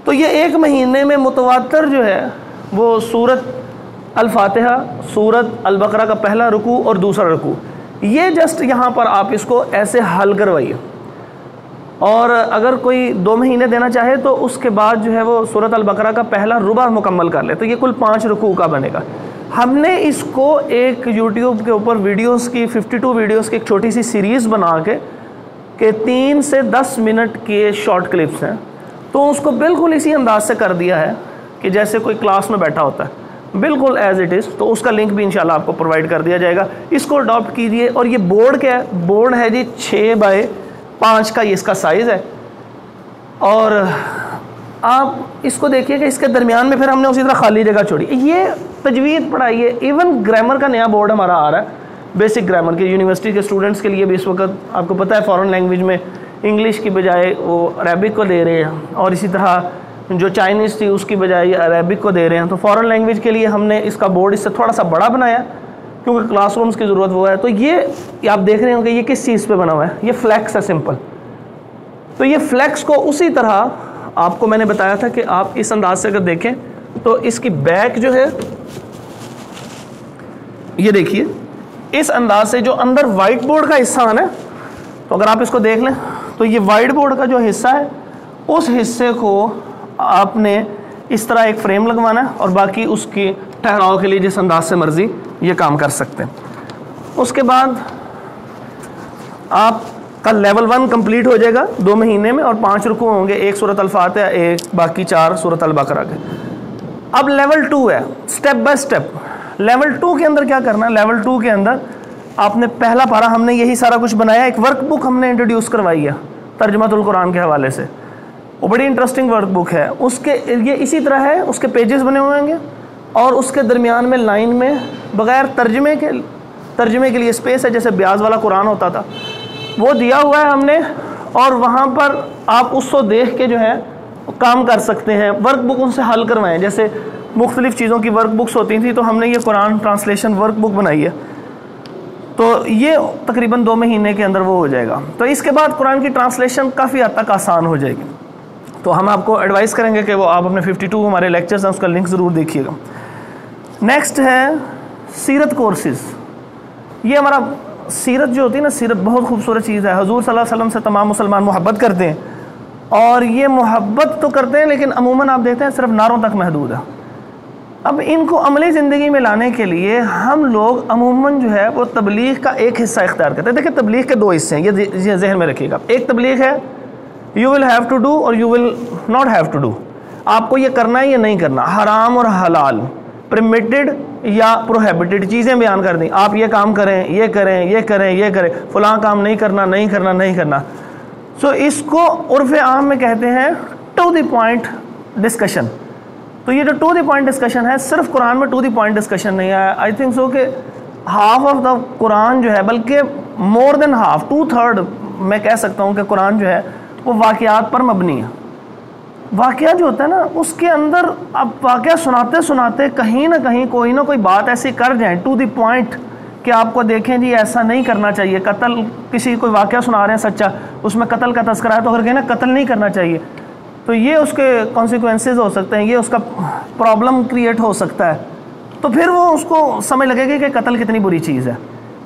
تو یہ 1 مہینے میں متواتر جو ہے وہ سورت الفاتحہ، سورت البقرہ کا پہلا رکوع اور دوسرا رکوع، یہ جسٹ یہاں پر آپ اس کو ایسے حل کروائیے. اور اگر کوئی 2 مہینے دینا چاہے تو اس کے بعد جو ہے وہ سورت البقرہ کا پہلا ربع مکمل کر لے، تو یہ کل 5 رکوع کا بنے گا. ہم نے اس کو ایک یوٹیوب کے اوپر ویڈیوز کی 52 ویڈیوز کی ایک چھوٹی سی سیریز بنا کے کہ 3 سے 10 منٹ کے شارٹ کلپس ہیں، تو اس کو بالکل اسی انداز سے کر دیا ہے کہ جیسے کوئی کلاس میں بیٹھا ہوتا ہے، بالکل ایز اٹ از. تو اس کا لنک بھی انشاءاللہ آپ کو پرووائڈ کر دیا جائے گا. اس کو اڈاپٹ کیجئے. اور یہ بورڈ کیا ہے؟ بورڈ ہے جی 6x5 کا، یہ اس کا سائز ہے. اور آپ اس کو دیکھیے کہ اس کے درمیان میں پھر ہم نے اسی طرح خالی جگہ چھوڑی. یہ تجوید پڑھائیے. ایون گرامر کا نیا بورڈ ہمارا آ رہا ہے، بیسک گرامر کے یونیورسٹی کے اسٹوڈنٹس کے لیے بھی. اس وقت آپ کو پتہ ہے فارن لینگویج میں انگلش کی بجائے وہ عربک کو دے رہے ہیں، اور اسی طرح جو چائنیز تھی اس کی بجائے عربک کو دے رہے ہیں. تو فارن لینگویج کے لیے ہم نے اس کا بورڈ اس سے تھوڑا سا بڑا بنایا کیونکہ کلاس رومز کی ضرورت وہ ہے. تو یہ آپ دیکھ رہے ہوں کہ یہ کس چیز پہ بنا ہوا ہے، یہ فلیکس ہے سمپل. تو یہ فلیکس کو اسی طرح آپ کو میں نے بتایا تھا کہ آپ اس انداز سے اگر دیکھیں تو اس کی بیک جو ہے یہ دیکھیے اس انداز سے، جو اندر وائٹ بورڈ کا حصہ ہے نا، تو اگر آپ اس کو دیکھ لیں تو یہ وائٹ بورڈ کا جو حصہ ہے اس حصے کو آپ نے اس طرح ایک فریم لگوانا ہے، اور باقی اس کی ٹھہراؤ کے لیے جس انداز سے مرضی یہ کام کر سکتے ہیں. اس کے بعد آپ کا لیول 1 کمپلیٹ ہو جائے گا 2 مہینے میں، اور 5 رکوع ہوں گے، 1 سورت الفاتحہ، 1 باقی 4 سورت البقرہ کے. اب لیول 2 ہے، سٹیپ بائی سٹیپ. لیول 2 کے اندر کیا کرنا ہے؟ لیول 2 کے اندر آپ نے پہلا پارہ ہم نے یہی سارا کچھ بنایا، ایک ورک بک ہم نے انٹروڈیوس کروائی ہے ترجمۃ القرآن کے حوالے سے، وہ بڑی انٹرسٹنگ ورک بک ہے، اس کے یہ اسی طرح ہے، اس کے پیجز بنے ہوئے ہوں گے اور اس کے درمیان میں لائن میں بغیر ترجمے کے لیے اسپیس ہے، جیسے بیاض والا قرآن ہوتا تھا وہ دیا ہوا ہے ہم نے، اور وہاں پر آپ اس کو دیکھ کے جو ہے کام کر سکتے ہیں، ورک بک ان سے حل کروائیں، جیسے مختلف چیزوں کی ورک بکس ہوتی تھیں تو ہم نے یہ قرآن ٹرانسلیشن ورک بک بنائی ہے، تو یہ تقریباً 2 مہینے کے اندر وہ ہو جائے گا، تو اس کے بعد قرآن کی ٹرانسلیشن کافی حد تک آسان ہو جائے گی۔ تو ہم آپ کو ایڈوائز کریں گے کہ وہ آپ اپنے 52 ہمارے لیکچرز ہیں اس کا لنک ضرور دیکھیے گا۔ نیکسٹ ہے سیرت کورسز، یہ ہمارا سیرت جو ہوتی ہے نا، سیرت بہت خوبصورت چیز ہے، حضور صلی اللہ علیہ وسلم سے تمام مسلمان محبت کرتے ہیں، اور یہ محبت تو کرتے ہیں لیکن عموماً آپ دیکھتے ہیں صرف نعروں تک محدود ہے۔ اب ان کو عملی زندگی میں لانے کے لیے ہم لوگ عموماً جو ہے وہ تبلیغ کا ایک حصہ اختیار کرتے ہیں۔ دیکھیں تبلیغ کے 2 حصے ہیں، یہ ذہن میں رکھیے گا، ایک تبلیغ ہے you will have to do or you will not have to do, آپ کو یہ کرنا ہے یا نہیں کرنا، حرام اور حلال، پرمیٹڈ یا پروہیبٹڈ چیزیں بیان کر دیں، آپ یہ کام کریں، یہ کریں، یہ کریں، یہ کریں، فلاں کام نہیں کرنا، نہیں کرنا، نہیں کرنا۔ سو اس کو عرف عام میں کہتے ہیں ٹو دی پوائنٹ ڈسکشن۔ تو یہ جو ٹو دی پوائنٹ ڈسکشن ہے، صرف قرآن میں ٹو دی پوائنٹ ڈسکشن نہیں ہے، آئی تھنک سو کہ ہاف آف دا قرآن جو ہے، بلکہ مور دین ہاف، 2/3 میں کہہ سکتا ہوں کہ قرآن جو ہے وہ واقعات پر مبنی ہے۔ واقعہ جو ہوتا ہے نا اس کے اندر اب واقعہ سناتے سناتے کہیں نہ کہیں کوئی نہ کوئی بات ایسی کر جائیں ٹو دی پوائنٹ کہ آپ کو دیکھیں جی ایسا نہیں کرنا چاہیے، قتل، کسی کوئی واقعہ سنا رہے ہیں سچا، اس میں قتل کا تذکرہ ہے تو اگر کہیں نا قتل نہیں کرنا چاہیے تو یہ اس کے کانسیکوینسز ہو سکتے ہیں، یہ اس کا پرابلم کریٹ ہو سکتا ہے، تو پھر وہ اس کو سمجھ لگے گی کہ قتل کتنی بری چیز ہے۔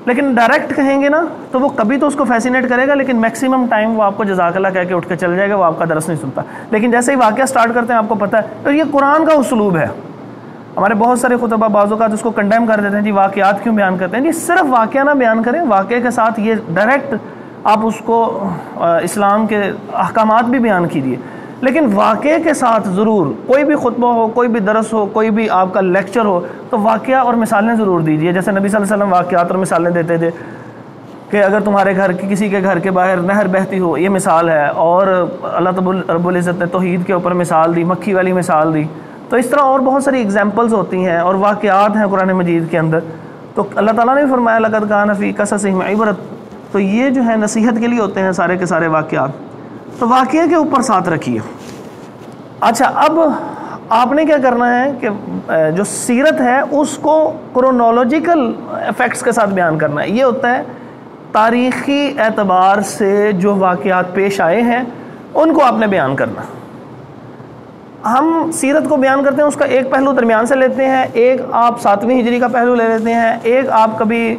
لیکن ڈائریکٹ کہیں گے نا تو وہ کبھی تو اس کو فیسینیٹ کرے گا، لیکن میکسیمم ٹائم وہ آپ کو جزاک اللہ کہہ کے اٹھ کے چل جائے گا، وہ آپ کا درس نہیں سنتا۔ لیکن جیسے ہی واقعہ سٹارٹ کرتے ہیں آپ کو پتہ ہے، تو یہ قرآن کا اسلوب ہے۔ ہمارے بہت سارے خطبہ بعض اوقات اس کو کنڈیم کر دیتے ہیں، جی واقعات کیوں بیان کرتے ہیں؟ جی صرف واقعہ نہ بیان کریں، واقعے کے ساتھ یہ ڈائریکٹ آپ اس کو اسلام کے احکامات بھی بیان کیجیے، لیکن واقعے کے ساتھ ضرور کوئی بھی خطبہ ہو، کوئی بھی درس ہو، کوئی بھی آپ کا لیکچر ہو تو واقعہ اور مثالیں ضرور دیجیے۔ جیسے نبی صلی اللہ علیہ وسلم واقعات اور مثالیں دیتے تھے کہ اگر تمہارے گھر کی کسی کے گھر کے باہر نہر بہتی ہو، یہ مثال ہے، اور اللہ رب العزت نے توحید کے اوپر مثال دی، مکھی والی مثال دی، تو اس طرح اور بہت ساری اگزامپلز ہوتی ہیں اور واقعات ہیں قرآن مجید کے اندر۔ تو اللہ تعالیٰ نے فرمایا لقد کان فی قصصہم عبرۃ، تو یہ جو ہے نصیحت کے لیے ہوتے ہیں سارے کے سارے واقعات، تو واقعے کے اوپر ساتھ رکھیے۔ اچھا، اب آپ نے کیا کرنا ہے کہ جو سیرت ہے اس کو کرونالوجیکل ایفیکٹس کے ساتھ بیان کرنا ہے۔ یہ ہوتا ہے تاریخی اعتبار سے جو واقعات پیش آئے ہیں ان کو آپ نے بیان کرنا۔ ہم سیرت کو بیان کرتے ہیں، اس کا ایک پہلو درمیان سے لیتے ہیں، ایک آپ 7ویں ہجری کا پہلو لے لیتے ہیں، ایک آپ کبھی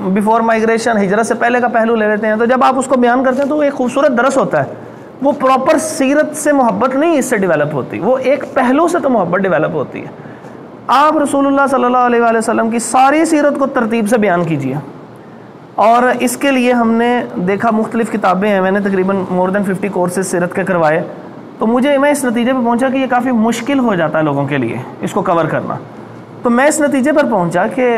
بیفور مائگریشن ہجرت سے پہلے کا پہلو لے لیتے ہیں۔ تو جب آپ اس کو بیان کرتے ہیں تو ایک خوبصورت درس ہوتا ہے، وہ پراپر سیرت سے محبت نہیں اس سے ڈیولپ ہوتی، وہ ایک پہلو سے تو محبت ڈیولپ ہوتی ہے۔ آپ رسول اللہ صلی اللہ علیہ وآلہ وسلم کی ساری سیرت کو ترتیب سے بیان کیجیے، اور اس کے لیے ہم نے دیکھا مختلف کتابیں ہیں، میں نے تقریباً مور دین 50 کورسز سیرت کے کروائے، تو میں اس نتیجے پہ پہنچا کہ یہ کافی مشکل ہو جاتا ہے لوگوں کے لیے اس کو کور کرنا۔ تو میں اس نتیجے پر پہنچا کہ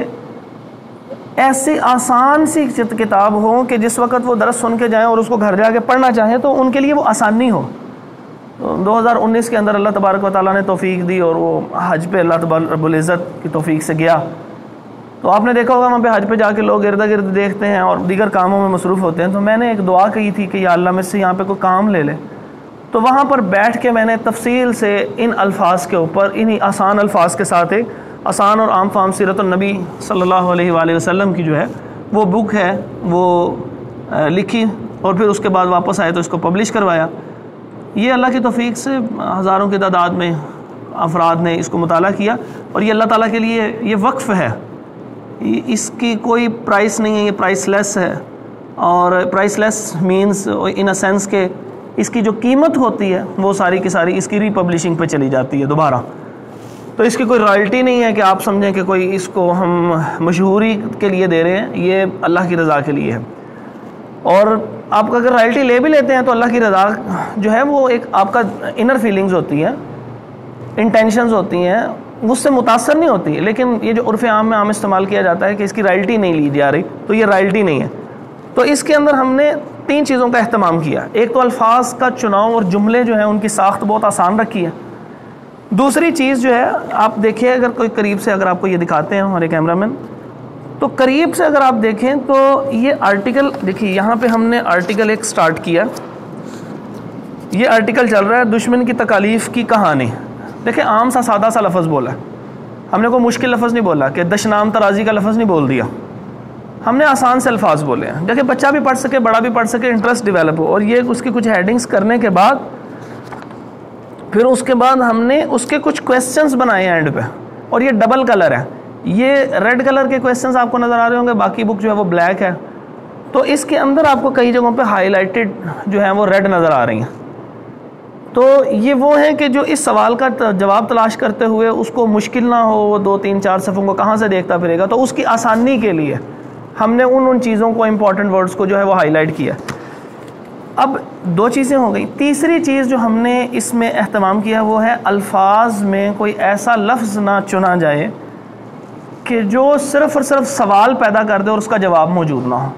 ایسی آسان سی کتاب ہو کہ جس وقت وہ درس سن کے جائیں اور اس کو گھر جا کے پڑھنا چاہیں تو ان کے لیے وہ آسانی ہو۔ 2019 کے اندر اللہ تبارک و تعالیٰ نے توفیق دی اور وہ حج پہ اللہ تبارک رب العزت کی توفیق سے گیا، تو آپ نے دیکھا ہوگا وہاں پہ حج پہ جا کے لوگ ارد گرد دیکھتے ہیں اور دیگر کاموں میں مصروف ہوتے ہیں، تو میں نے ایک دعا کی تھی کہ یا اللہ مجھ سے یہاں پہ کوئی کام لے لے، تو وہاں پر بیٹھ کے میں نے تفصیل سے ان الفاظ کے اوپر، انہی آسان الفاظ کے ساتھ ایک آسان اور عام فہم سیرت النبی صلی اللہ علیہ وآلہ وسلم کی جو ہے وہ بک ہے وہ لکھی، اور پھر اس کے بعد واپس آئے تو اس کو پبلش کروایا۔ یہ اللہ کی توفیق سے ہزاروں کی تعداد میں افراد نے اس کو مطالعہ کیا، اور یہ اللہ تعالیٰ کے لیے یہ وقف ہے، اس کی کوئی پرائس نہیں ہے، یہ پرائس لیس ہے، اور price less means in a sense کہ اس کی جو قیمت ہوتی ہے وہ ساری کی ساری اس کی ری پبلشنگ پہ چلی جاتی ہے دوبارہ، تو اس کی کوئی رائلٹی نہیں ہے کہ آپ سمجھیں کہ کوئی اس کو ہم مشہوری کے لیے دے رہے ہیں، یہ اللہ کی رضا کے لیے ہے۔ اور آپ اگر رائلٹی لے بھی لیتے ہیں تو اللہ کی رضا جو ہے وہ ایک آپ کا انر فیلنگز ہوتی ہیں، انٹینشنز ہوتی ہیں، مجھ سے متاثر نہیں ہوتی، لیکن یہ جو عرف عام میں عام استعمال کیا جاتا ہے کہ اس کی رائلٹی نہیں لی جا رہی، تو یہ رائلٹی نہیں ہے. تو اس کے اندر ہم نے 3 چیزوں کا اہتمام کیا. ایک تو الفاظ کا چناؤ اور جملے جو ہیں ان کی ساخت بہت آسان رکھی ہے. دوسری چیز جو ہے آپ دیکھیں، اگر کوئی قریب سے اگر آپ کو یہ دکھاتے ہیں ہمارے کیمرہ مین، تو قریب سے اگر آپ دیکھیں تو یہ آرٹیکل دیکھیے، یہاں پہ ہم نے آرٹیکل ایک سٹارٹ کیا. یہ آرٹیکل چل رہا ہے دشمن کی تکالیف کی کہانی. دیکھیں عام سا سادہ سا لفظ بولا ہے، ہم نے کوئی مشکل لفظ نہیں بولا کہ دشنام ترازی کا لفظ نہیں بول دیا، ہم نے آسان سے الفاظ بولے ہیں. دیکھیں بچہ بھی پڑھ سکے، بڑا بھی پڑھ سکے، انٹرسٹ ڈیولپ ہو. اور یہ اس کی کچھ ہیڈنگز کرنے کے بعد پھر اس کے بعد ہم نے اس کے کچھ کویسچنز بنائے ہیں اینڈ پہ. اور یہ ڈبل کلر ہے، یہ ریڈ کلر کے کویسچنز آپ کو نظر آ رہے ہوں گے، باقی بک جو ہے وہ بلیک ہے. تو اس کے اندر آپ کو کئی جگہوں پہ ہائی لائٹڈ جو ہیں وہ ریڈ نظر آ رہی ہیں. تو یہ وہ ہیں کہ جو اس سوال کا جواب تلاش کرتے ہوئے اس کو مشکل نہ ہو، وہ 2-3-4 صفحوں کو کہاں سے دیکھتا پھرے گا، تو اس کی آسانی کے لیے ہم نے ان چیزوں کو، امپورٹنٹ ورڈز کو جو ہے وہ ہائی لائٹ کیا. اب 2 چیزیں ہو گئی. تیسری چیز جو ہم نے اس میں اہتمام کیا وہ ہے الفاظ میں کوئی ایسا لفظ نہ چنا جائے کہ جو صرف اور صرف سوال پیدا کر دے اور اس کا جواب موجود نہ ہو.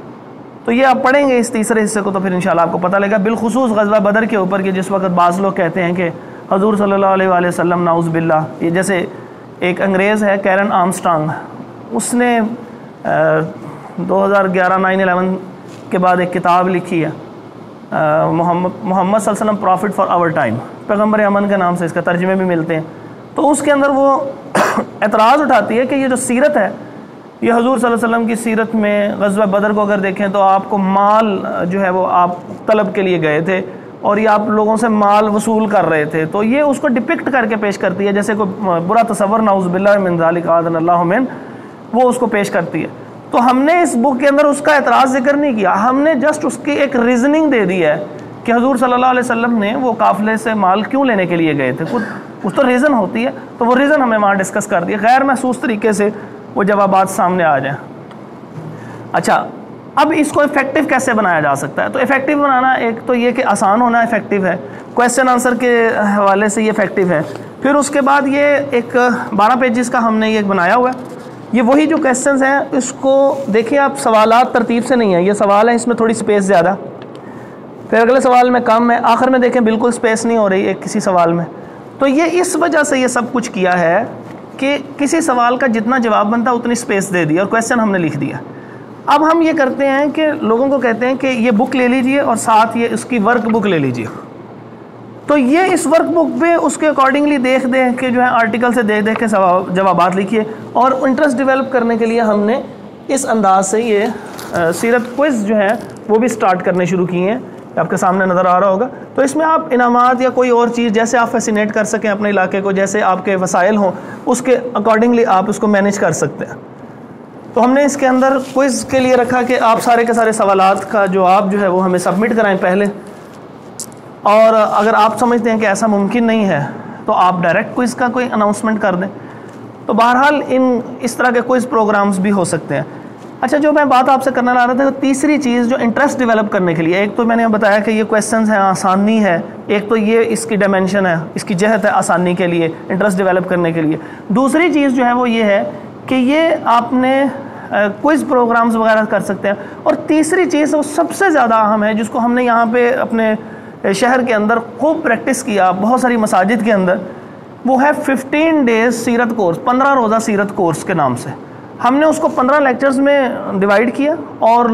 تو یہ آپ پڑھیں گے اس تیسرے حصے کو تو پھر انشاءاللہ آپ کو پتہ لگے گا، بالخصوص غزوہ بدر کے اوپر کہ جس وقت بعض لوگ کہتے ہیں کہ حضور صلی اللہ علیہ وآلہ وسلم نعوذ باللہ، یہ جیسے ایک انگریز ہے کیرن آرمسٹرانگ، اس نے 2011 9/11 کے بعد ایک کتاب لکھی ہے، محمد صلی اللہ علیہ وسلم پرافٹ فار آور ٹائم، پیغمبر امن کے نام سے اس کا ترجمے بھی ملتے ہیں. تو اس کے اندر وہ اعتراض اٹھاتی ہے کہ یہ جو سیرت ہے، یہ حضور صلی اللہ علیہ وسلم کی سیرت میں غزوہ بدر کو اگر دیکھیں تو آپ کو مال جو ہے وہ آپ طلب کے لیے گئے تھے اور یہ آپ لوگوں سے مال وصول کر رہے تھے. تو یہ اس کو ڈپکٹ کر کے پیش کرتی ہے جیسے کوئی برا تصور، نعوذ باللہ من ذالک اعاذنا اللہ من، وہ اس کو پیش کرتی ہے. تو ہم نے اس بک کے اندر اس کا اعتراض ذکر نہیں کیا، ہم نے جسٹ اس کی ایک ریزننگ دے دی ہے کہ حضور صلی اللہ علیہ وسلم نے وہ قافلے سے مال کیوں لینے کے لیے گئے تھے. کچھ تو ریزن ہوتی ہے، تو وہ ریزن ہمیں وہاں ڈسکس کر دیا، غیر محسوس طریقے سے وہ جوابات سامنے آ جائیں. اچھا، اب اس کو افیکٹو کیسے بنایا جا سکتا ہے؟ تو افیکٹو بنانا ایک تو یہ کہ آسان ہونا افیکٹو ہے، کویسچن آنسر کے حوالے سے یہ افیکٹو ہے. پھر اس کے بعد یہ ایک 12 پیجز کا ہم نے یہ بنایا ہوا ہے. یہ وہی جو کویسچنز ہیں اس کو دیکھیں آپ، سوالات ترتیب سے نہیں ہیں، یہ سوال ہے اس میں تھوڑی سپیس زیادہ، پھر اگلے سوال میں کم ہے، آخر میں دیکھیں بالکل سپیس نہیں ہو رہی ایک کسی سوال میں. تو یہ اس وجہ سے یہ سب کچھ کیا ہے کہ کسی سوال کا جتنا جواب بنتا ہے اتنی سپیس دے دی اور کویسچن ہم نے لکھ دیا. اب ہم یہ کرتے ہیں کہ لوگوں کو کہتے ہیں کہ یہ بک لے لیجئے اور ساتھ یہ اس کی ورک بک لے لیجئے. تو یہ اس ورک بک پہ اس کے اکارڈنگلی دیکھ دیں کہ جو ہے آرٹیکل سے دیکھ کے جوابات لکھیے. اور انٹرسٹ ڈیولپ کرنے کے لیے ہم نے اس انداز سے یہ سیرت کوئز جو ہے وہ بھی سٹارٹ کرنے شروع کیے ہیں، آپ کے سامنے نظر آ رہا ہوگا. تو اس میں آپ انعامات یا کوئی اور چیز جیسے آپ فیسینیٹ کر سکیں اپنے علاقے کو، جیسے آپ کے وسائل ہوں اس کے اکارڈنگلی آپ اس کو مینیج کر سکتے ہیں. تو ہم نے اس کے اندر کوئز کے لیے رکھا کہ آپ سارے کے سارے سوالات کا جواب جو ہے وہ ہمیں سبمٹ کرائیں پہلے، اور اگر آپ سمجھتے ہیں کہ ایسا ممکن نہیں ہے تو آپ ڈائریکٹ کوئز کا کوئی اناؤنسمنٹ کر دیں. تو بہرحال اس طرح کے کوئز پروگرامز بھی ہو سکتے ہیں. اچھا، جو میں بات آپ سے کرنا لا رہا تھا، تیسری چیز جو انٹرسٹ ڈیولپ کرنے کے لیے، ایک تو میں نے بتایا کہ یہ کویسچنز ہیں، آسانی ہے، ایک تو یہ اس کی ڈائمینشن ہے، اس کی جہت ہے آسانی کے لیے، انٹرسٹ ڈیولپ کرنے کے لیے. دوسری چیز جو ہے وہ یہ ہے کہ یہ آپ نے کوئز پروگرامز وغیرہ کر سکتے ہیں. اور تیسری چیز وہ سب سے زیادہ اہم ہے جس کو ہم نے یہاں پہ اپنے شہر کے اندر خوب پریکٹس کیا بہت ساری مساجد کے اندر، وہ ہے 15 ڈیز سیرت کورس، 15 روزہ سیرت کورس کے نام سے. ہم نے اس کو 15 لیکچرز میں ڈیوائیڈ کیا، اور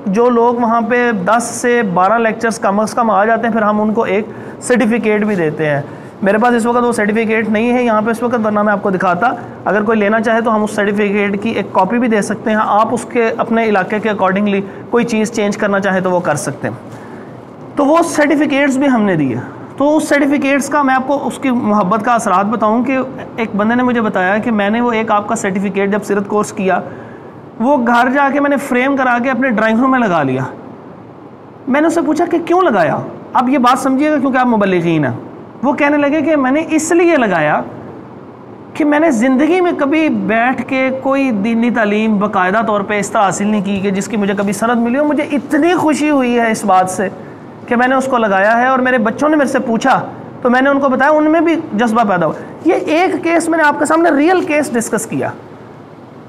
جو لوگ وہاں پہ 10 سے 12 لیکچرز کم از کم آ جاتے ہیں پھر ہم ان کو ایک سرٹیفکیٹ بھی دیتے ہیں. میرے پاس اس وقت وہ سرٹیفکیٹ نہیں ہے یہاں پہ اس وقت، ورنہ میں آپ کو دکھاتا. اگر کوئی لینا چاہے تو ہم اس سرٹیفکیٹ کی ایک کاپی بھی دے سکتے ہیں. آپ اس کے اپنے علاقے کے اکارڈنگلی کوئی چیز چینج کرنا چاہیں تو وہ کر سکتے ہیں. تو وہ سرٹیفکیٹس بھی ہم نے دیے. تو اس سرٹیفکیٹس کا میں آپ کو اس کی محبت کا اثرات بتاؤں کہ ایک بندے نے مجھے بتایا کہ میں نے وہ ایک آپ کا سرٹیفکیٹ جب سیرت کورس کیا، وہ گھر جا کے میں نے فریم کرا کے اپنے ڈرائنگ روم میں لگا لیا. میں نے اس سے پوچھا کہ کیوں لگایا؟ اب یہ بات سمجھیے گا کیونکہ آپ مبلغین ہیں. وہ کہنے لگے کہ میں نے اس لیے لگایا کہ میں نے زندگی میں کبھی بیٹھ کے کوئی دینی تعلیم باقاعدہ طور پہ اس طرح حاصل نہیں کی کہ جس کی مجھے کبھی سند ملی ہو. مجھے اتنی خوشی ہوئی ہے اس بات سے کہ میں نے اس کو لگایا ہے. اور میرے بچوں نے میرے سے پوچھا تو میں نے ان کو بتایا، ان میں بھی جذبہ پیدا ہوا. یہ ایک کیس میں نے آپ کے سامنے ریئل کیس ڈسکس کیا.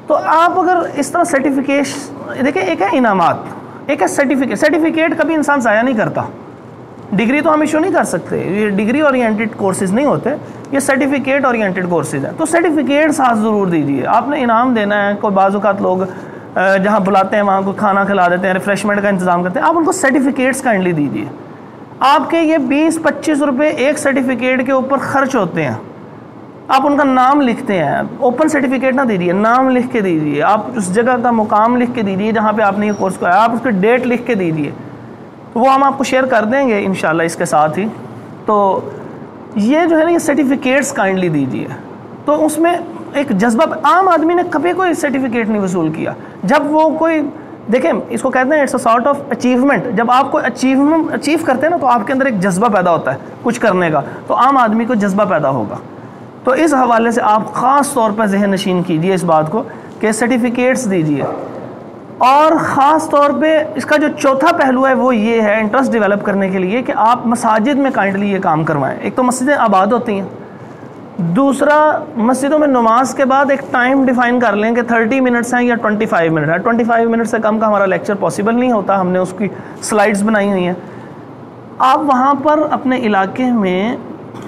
تو آپ اگر اس طرح سرٹیفکیشن دیکھیں، ایک ہے انعامات، ایک ہے سرٹیفکیٹ. سرٹیفکیٹ کبھی انسان ضائع نہیں کرتا. ڈگری تو ہم ایشو نہیں کر سکتے، یہ ڈگری اورینٹڈ کورسز نہیں ہوتے، یہ سرٹیفکیٹ اورینٹڈ کورسز ہیں. تو سرٹیفکیٹ ساتھ ضرور دیجیے. آپ نے انعام دینا ہے. کوئی بعض اوقات لوگ جہاں بلاتے ہیں وہاں کو کھانا کھلا دیتے ہیں، ریفریشمنٹ کا انتظام کرتے ہیں، آپ ان کو سرٹیفکیٹس کائنڈلی دیجیے. آپ کے یہ 20-25 روپے ایک سرٹیفکیٹ کے اوپر خرچ ہوتے ہیں. آپ ان کا نام لکھتے ہیں. اوپن سرٹیفکیٹ نہ دیجیے، نام لکھ کے دیجیے. آپ اس جگہ کا مقام لکھ کے دیجیے جہاں پہ آپ نے یہ کورس کرایا. آپ اس کی ڈیٹ لکھ کے دیجیے. وہ ہم آپ کو شیئر کر دیں گے انشاءاللہ اس کے ساتھ ہی. تو یہ جو ہے نا، یہ سرٹیفکیٹس کائنڈلی دیجیے. تو اس میں ایک جذبہ. عام آدمی نے کبھی کوئی سرٹیفکیٹ نہیں وصول کیا. جب وہ کوئی دیکھیں، اس کو کہتے ہیں it's a sort of achievement. جب آپ کوئی اچیو کرتے ہیں نا، تو آپ کے اندر ایک جذبہ پیدا ہوتا ہے کچھ کرنے کا. تو عام آدمی کو جذبہ پیدا ہوگا. تو اس حوالے سے آپ خاص طور پر ذہن نشین کیجئے اس بات کو کہ سرٹیفکیٹس دیجئے. اور خاص طور پہ اس کا جو چوتھا پہلو ہے وہ یہ ہے انٹرسٹ ڈیولپ کرنے کے لیے کہ آپ مساجد میں کائنڈلی یہ کام کروائیں. ایک تو مسجدیں آباد ہوتی ہیں، دوسرا مسجدوں میں نماز کے بعد ایک ٹائم ڈیفائن کر لیں کہ 30 منٹس ہیں یا 25 منٹ ہے. 25 منٹ سے کم کا ہمارا لیکچر پاسبل نہیں ہوتا. ہم نے اس کی سلائڈز بنائی ہوئی ہیں. آپ وہاں پر اپنے علاقے میں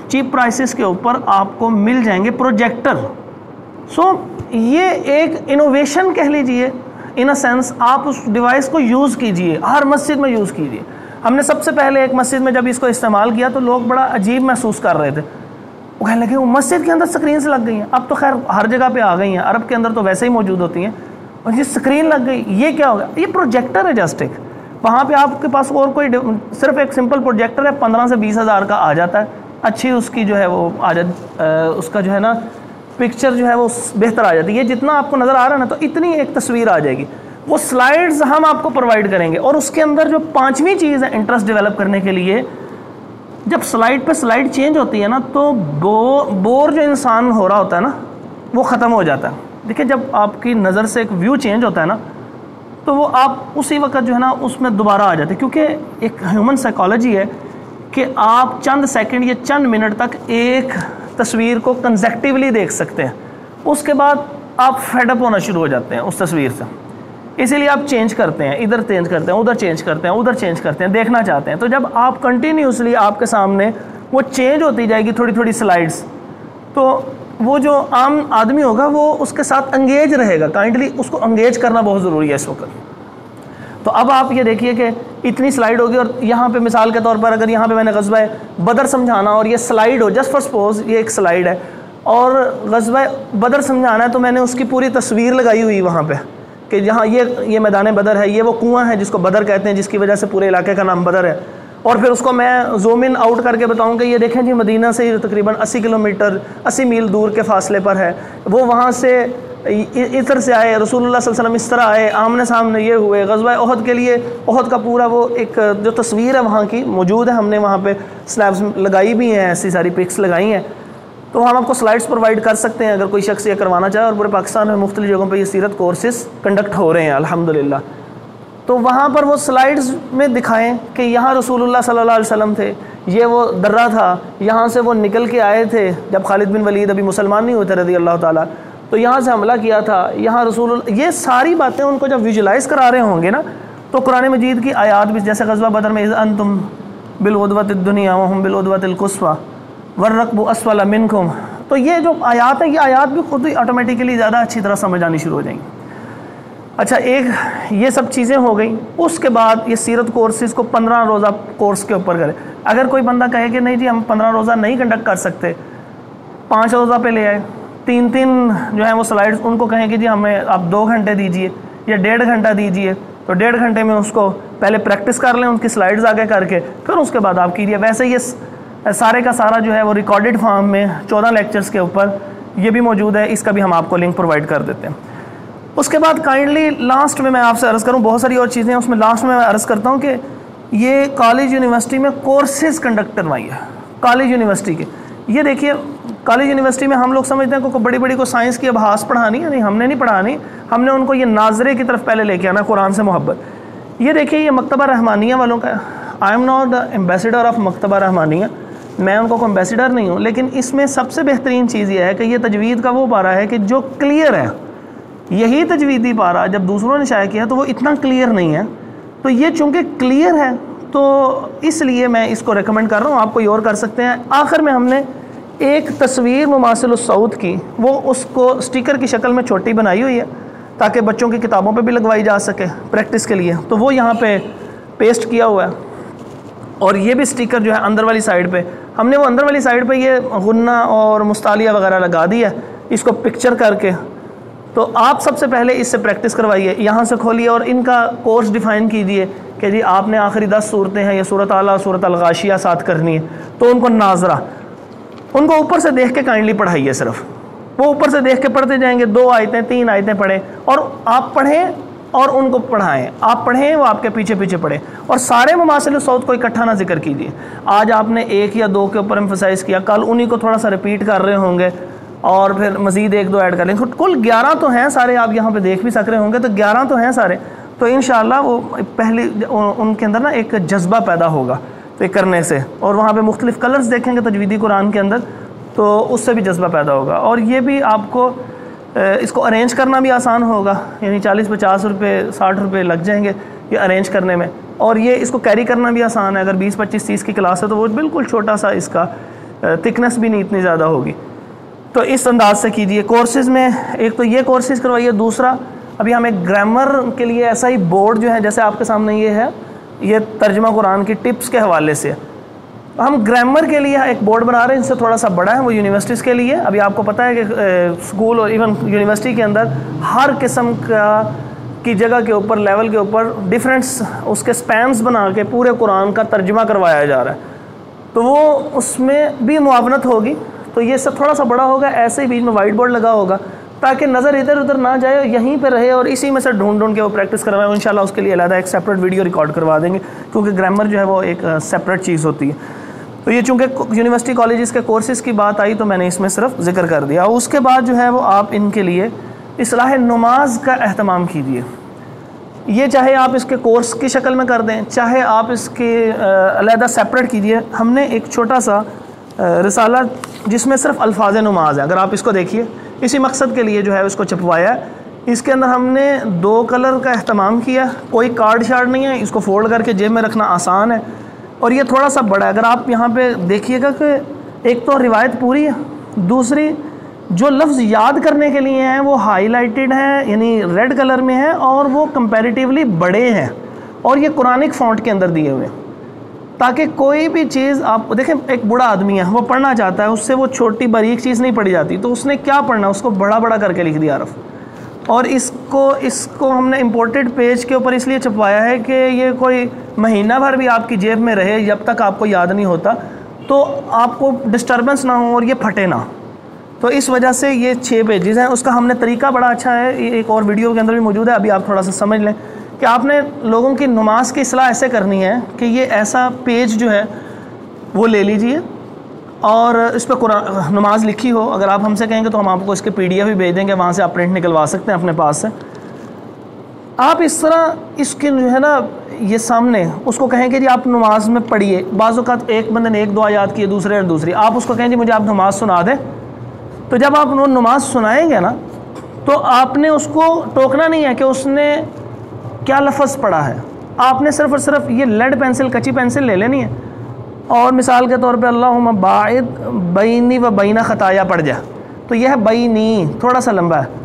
چیپ پرائسز کے اوپر آپ کو مل جائیں گے پروجیکٹر. یہ ایک انوویشن کہہ لیجئے ان اے سینس. آپ اس ڈیوائس کو یوز کیجئے، ہر مسجد میں یوز کیجئے. ہم نے سب سے پہلے ایک مسجد میں جب اس کو استعمال کیا تو لوگ بڑا عجیب محسوس کر رہے تھے. وہ کہنے لگے وہ مسجد کے اندر سکرینز لگ گئی ہیں. اب تو خیر ہر جگہ پہ آ گئی ہیں، عرب کے اندر تو ویسے ہی موجود ہوتی ہیں. اور یہ سکرین لگ گئی، یہ کیا ہوگا؟ یہ پروجیکٹر ہے جسٹ ایک. وہاں پہ آپ کے پاس اور کوئی صرف ایک سمپل پروجیکٹر ہے، 15 سے 20 ہزار کا آ جاتا ہے. اچھی اس کی جو ہے وہ اس کا جو ہے نا پکچر جو ہے وہ بہتر آ جاتی ہے. یہ جتنا آپ کو نظر آ رہا ہے نا، تو اتنی ایک تصویر آ جائے گی. وہ سلائیڈز ہم آپ کو پرووائڈ کریں گے. اور اس کے اندر جو 5ویں چیز ہے انٹرسٹ ڈیولپ کرنے کے لیے، جب سلائیڈ پہ سلائیڈ چینج ہوتی ہے نا، تو بور جو انسان ہو رہا ہوتا ہے نا، وہ ختم ہو جاتا ہے. دیکھیں، جب آپ کی نظر سے ایک ویو چینج ہوتا ہے نا، تو وہ آپ اسی وقت جو ہے نا اس میں دوبارہ آ جاتے ہیں. کیونکہ ایک ہیومن سائیکالوجی ہے کہ آپ چند سیکنڈ یا چند منٹ تک ایک تصویر کو کنزیکٹیولی دیکھ سکتے ہیں. اس کے بعد آپ فیڈ اپ ہونا شروع ہو جاتے ہیں اس تصویر سے. اسی لیے آپ چینج کرتے ہیں، ادھر چینج کرتے ہیں، ادھر چینج کرتے ہیں، ادھر چینج کرتے ہیں، دیکھنا چاہتے ہیں. تو جب آپ کنٹینیوسلی آپ کے سامنے وہ چینج ہوتی جائے گی تھوڑی تھوڑی سلائڈز، تو وہ جو عام آدمی ہوگا وہ اس کے ساتھ انگیج رہے گا. کائنڈلی اس کو انگیج کرنا بہت ضروری ہے اس وقت. تو اب آپ یہ دیکھیے کہ اتنی سلائڈ ہوگی، اور یہاں پہ مثال کے طور پر اگر یہاں پہ میں نے غزوہ بدر سمجھانا اور یہ slide who, just for suppose یہ ایک سلائڈ ہے اور غزوہ بدر سمجھانا ہے، تو میں نے اس کی پوری تصویر لگائی ہوئی وہاں پہ کہ جہاں یہ میدان بدر ہے، یہ وہ کنواں ہے جس کو بدر کہتے ہیں، جس کی وجہ سے پورے علاقے کا نام بدر ہے. اور پھر اس کو میں زوم ان آؤٹ کر کے بتاؤں کہ یہ دیکھیں جی مدینہ سے تقریباً 80 کلومیٹر 80 میل دور کے فاصلے پر ہے. وہ وہاں سے ادھر سے آئے، رسول اللہ صلی اللہ علیہ وسلم اس طرح آئے، آمنے سامنے یہ ہوئے. غزوہ احد کے لیے احد کا پورا وہ ایک جو تصویر ہے وہاں کی موجود ہے. ہم نے وہاں پہ سلیبس لگائی بھی ہیں، ایسی ساری پکس لگائی ہیں. تو ہم آپ کو سلائڈس پرووائڈ کر سکتے ہیں اگر کوئی شخص یہ کروانا چاہے. اور پورے پاکستان میں مختلف جگہوں پہ یہ سیرت کورسز کنڈکٹ ہو رہے ہیں الحمدللہ. تو وہاں پر وہ سلائڈز میں دکھائیں کہ یہاں رسول اللہ صلی اللہ علیہ وسلم تھے، یہ وہ درہ تھا، یہاں سے وہ نکل کے آئے تھے جب خالد بن ولید ابھی مسلمان نہیں ہوئے تھے رضی اللہ تعالیٰ، تو یہاں سے حملہ کیا تھا، یہاں رسول اللہ. یہ ساری باتیں ان کو جب ویژولائز کرا رہے ہوں گے نا، تو قرآن مجید کی آیات بھی جیسے غزوہ بدر میں اذ انتم بالعدوۃ الدنیا وہم بالعدوۃ القصویٰ والرکب اسفل منکم، تو یہ جو آیات ہیں، یہ آیات بھی خود ہی آٹومیٹیکلی زیادہ اچھی طرح سمجھ آنی شروع ہو جائیں گی. اچھا، ایک یہ سب چیزیں ہو گئیں. اس کے بعد یہ سیرت کورسز کو 15 روزہ کورس کے اوپر کرے. اگر کوئی بندہ کہے کہ نہیں جی ہم 15 روزہ نہیں کنڈکٹ کر سکتے، 5 روزہ پہ لے آئے، 3 جو ہیں وہ سلائڈز، ان کو کہیں کہ جی ہمیں آپ 2 گھنٹے دیجئے یا 1.5 گھنٹہ دیجئے، تو 1.5 گھنٹے میں اس کو پہلے پریکٹس کر لیں ان کی سلائڈز آگے کر کے، پھر اس کے بعد آپ کیجئے. ویسے یہ سارے کا سارا جو ہے وہ ریکارڈڈ فارم میں 14 لیکچرز کے اوپر یہ بھی موجود ہے. اس کا بھی ہم آپ کو لنک پرووائڈ کر دیتے ہیں. اس کے بعد کائنڈلی لاسٹ میں آپ سے عرض کروں، بہت ساری اور چیزیں ہیں، اس میں لاسٹ میں عرض کرتا ہوں کہ یہ کالج یونیورسٹی میں کورسز کنڈکٹ کروائی ہے کالج یونیورسٹی کے. یہ دیکھیے کالج یونیورسٹی میں ہم لوگ سمجھتے ہیں کہ بڑی بڑی کو سائنس کی ابحاث پڑھانی ہے. نہیں، ہم نے نہیں پڑھانی. ہم نے ان کو یہ ناظرے کی طرف پہلے لے کے آنا، قرآن سے محبت. یہ دیکھیے یہ مکتبہ رحمانیہ والوں کا، I am not the ambassador of مکتبہ رحمانیہ، میں ان کو کوئی امبیسڈر نہیں ہوں، لیکن اس میں سب سے بہترین چیز یہ ہے کہ یہ تجوید کا وہ پارہ ہے کہ جو کلیئر ہے. یہی تجویدی پارہ جب دوسروں نے شائع کیا تو وہ اتنا کلیئر نہیں ہے، تو یہ چونکہ کلیئر ہے تو اس لیے میں اس کو ریکمنڈ کر رہا ہوں. آپ کوئی اور کر سکتے ہیں. آخر میں ہم نے ایک تصویر مماثل الصوت کی، وہ اس کو اسٹیکر کی شکل میں چھوٹی بنائی ہوئی ہے تاکہ بچوں کی کتابوں پہ بھی لگوائی جا سکے پریکٹس کے لیے، تو وہ یہاں پہ پیسٹ کیا ہوا ہے. اور یہ بھی اسٹیکر جو ہے اندر والی سائڈ پہ ہم نے وہ اندر والی سائڈ پہ یہ غنہ اور مستعلیہ وغیرہ لگا دی ہے اس کو پکچر کر کے. تو آپ سب سے پہلے اس سے پریکٹس کروائیے، یہاں سے کھولیے اور ان کا کورس ڈیفائن کیجیے کہ جی آپ نے آخری 10 صورتیں ہیں، یہ صورت اعلیٰ صورت الغاشیہ ساتھ کرنی ہے. تو ان کو ناظرہ، ان کو اوپر سے دیکھ کے کائنڈلی پڑھائیے. صرف وہ اوپر سے دیکھ کے پڑھتے جائیں گے، 2 آیتیں 3 آیتیں پڑھیں اور آپ پڑھیں اور ان کو پڑھائیں. آپ پڑھیں، وہ آپ کے پیچھے پیچھے پڑھیں، اور سارے مماثل الصوت کو اکٹھا نہ ذکر کیجیے. آج آپ نے 1 یا 2 کے اوپر ایمفسائز کیا، کل انہی کو تھوڑا سا ریپیٹ کر رہے ہوں گے اور پھر مزید 1-2 ایڈ کر لیں. کل 11 تو ہیں سارے، آپ یہاں پہ دیکھ بھی سک رہے ہوں گے، تو 11 تو ہیں سارے. تو انشاءاللہ وہ پہلی ان کے اندر نا ایک جذبہ پیدا ہوگا کرنے سے، اور وہاں پہ مختلف کلرز دیکھیں گے تجویدی قرآن کے اندر تو اس سے بھی جذبہ پیدا ہوگا. اور یہ بھی آپ کو اس کو ارینج کرنا بھی آسان ہوگا، یعنی 40-50 روپے 60 روپے لگ جائیں گے یہ ارینج کرنے میں. اور یہ اس کو کیری کرنا بھی آسان ہے. اگر 20-25-30 کی کلاس ہے تو وہ بالکل چھوٹا سا، اس کا تھکنس بھی نہیں اتنی زیادہ ہوگی. تو اس انداز سے کیجئے. کورسز میں ایک تو یہ کورسز کروائیے، دوسرا ابھی ہم ایک گرامر کے لیے ایسا ہی بورڈ جو ہے جیسے آپ کے سامنے یہ ہے، یہ ترجمہ قرآن کی ٹپس کے حوالے سے ہم گرامر کے لیے ایک بورڈ بنا رہے ہیں. اس سے تھوڑا سا بڑا ہے، وہ یونیورسٹیز کے لیے. ابھی آپ کو پتہ ہے کہ اسکول اور ایون یونیورسٹی کے اندر ہر قسم کی جگہ کے اوپر، لیول کے اوپر ڈیفرنٹس اس کے سپینز بنا کے پورے قرآن کا ترجمہ کروایا جا رہا ہے. تو وہ اس میں بھی معاونت ہوگی. تو یہ سب تھوڑا سا بڑا ہوگا، ایسے ہی بیچ میں وائٹ بورڈ لگا ہوگا تاکہ نظر ادھر ادھر نہ جائے، یہیں پہ رہے اور اسی میں سے ڈھونڈ کے وہ پریکٹس کروائیں. انشاءاللہ اس کے لیے علیحدہ ایک سیپریٹ ویڈیو ریکارڈ کروا دیں گے، کیونکہ گرامر جو ہے وہ ایک سیپریٹ چیز ہوتی ہے. تو یہ چونکہ یونیورسٹی کالجز کے کورسز کی بات آئی تو میں نے اس میں صرف ذکر کر دیا. اس کے بعد جو ہے وہ آپ ان کے لیے اصلاح نماز کا اہتمام کیجیے. یہ چاہے آپ اس کے کورس کی شکل میں کر دیں، چاہے آپ اس کے علیحدہ سیپریٹ کیجیے. ہم نے ایک چھوٹا سا رسالہ جس میں صرف الفاظ نماز ہے، اگر آپ اس کو دیکھیے، اسی مقصد کے لیے جو ہے اس کو چھپوایا ہے. اس کے اندر ہم نے 2 کلر کا اہتمام کیا، کوئی کارڈ شارڈ نہیں ہے، اس کو فولڈ کر کے جیب میں رکھنا آسان ہے. اور یہ تھوڑا سا بڑا ہے. اگر آپ یہاں پہ دیکھیے گا کہ ایک تو روایت پوری ہے، دوسری جو لفظ یاد کرنے کے لیے ہیں وہ ہائی لائٹڈ ہیں، یعنی ریڈ کلر میں ہیں، اور وہ کمپیریٹیولی بڑے ہیں، اور یہ قرآنک فونٹ کے اندر دیے ہوئے ہیں تاکہ کوئی بھی چیز آپ دیکھیں. ایک بوڑھا آدمی ہے، وہ پڑھنا چاہتا ہے، اس سے وہ چھوٹی باریک چیز نہیں پڑھی جاتی، تو اس نے کیا پڑھنا، اس کو بڑا بڑا کر کے لکھ دیا حرف. اور اس کو ہم نے امپورٹڈ پیج کے اوپر اس لیے چھپوایا ہے کہ یہ کوئی مہینہ بھر بھی آپ کی جیب میں رہے، جب تک آپ کو یاد نہیں ہوتا تو آپ کو ڈسٹربنس نہ ہو اور یہ پھٹے نہ. تو اس وجہ سے یہ 6 پیجز ہیں. اس کا ہم نے طریقہ بڑا اچھا ہے، ایک اور ویڈیو کے اندر بھی موجود ہے، ابھی آپ تھوڑا سا سمجھ لیں کہ آپ نے لوگوں کی نماز کی اصلاح ایسے کرنی ہے کہ یہ ایسا پیج جو ہے وہ لے لیجئے اور اس پہ قرآن نماز لکھی ہو. اگر آپ ہم سے کہیں گے تو ہم آپ کو اس کے PDF بھی بھیج دیں گے، وہاں سے آپ پرنٹ نکلوا سکتے ہیں اپنے پاس سے. آپ اس طرح اس کے جو ہے نا یہ سامنے اس کو کہیں کہ جی آپ نماز میں پڑھیے. بعض اوقات ایک بندے نے 1 دعا یاد کی ہے، دوسرے نے دوسری، آپ اس کو کہیں جی مجھے آپ نماز سنا دیں. تو جب آپ نماز سنائیں گے نا تو آپ نے اس کو ٹوکنا نہیں ہے کہ اس نے کیا لفظ پڑھا ہے. آپ نے صرف اور صرف یہ لیڈ پینسل، کچی پینسل لے لینی ہے اور مثال کے طور پہ اللہم باعد بینی و بین خطایا پڑھ جائے. تو یہ ہے بینی، تھوڑا سا لمبا ہے.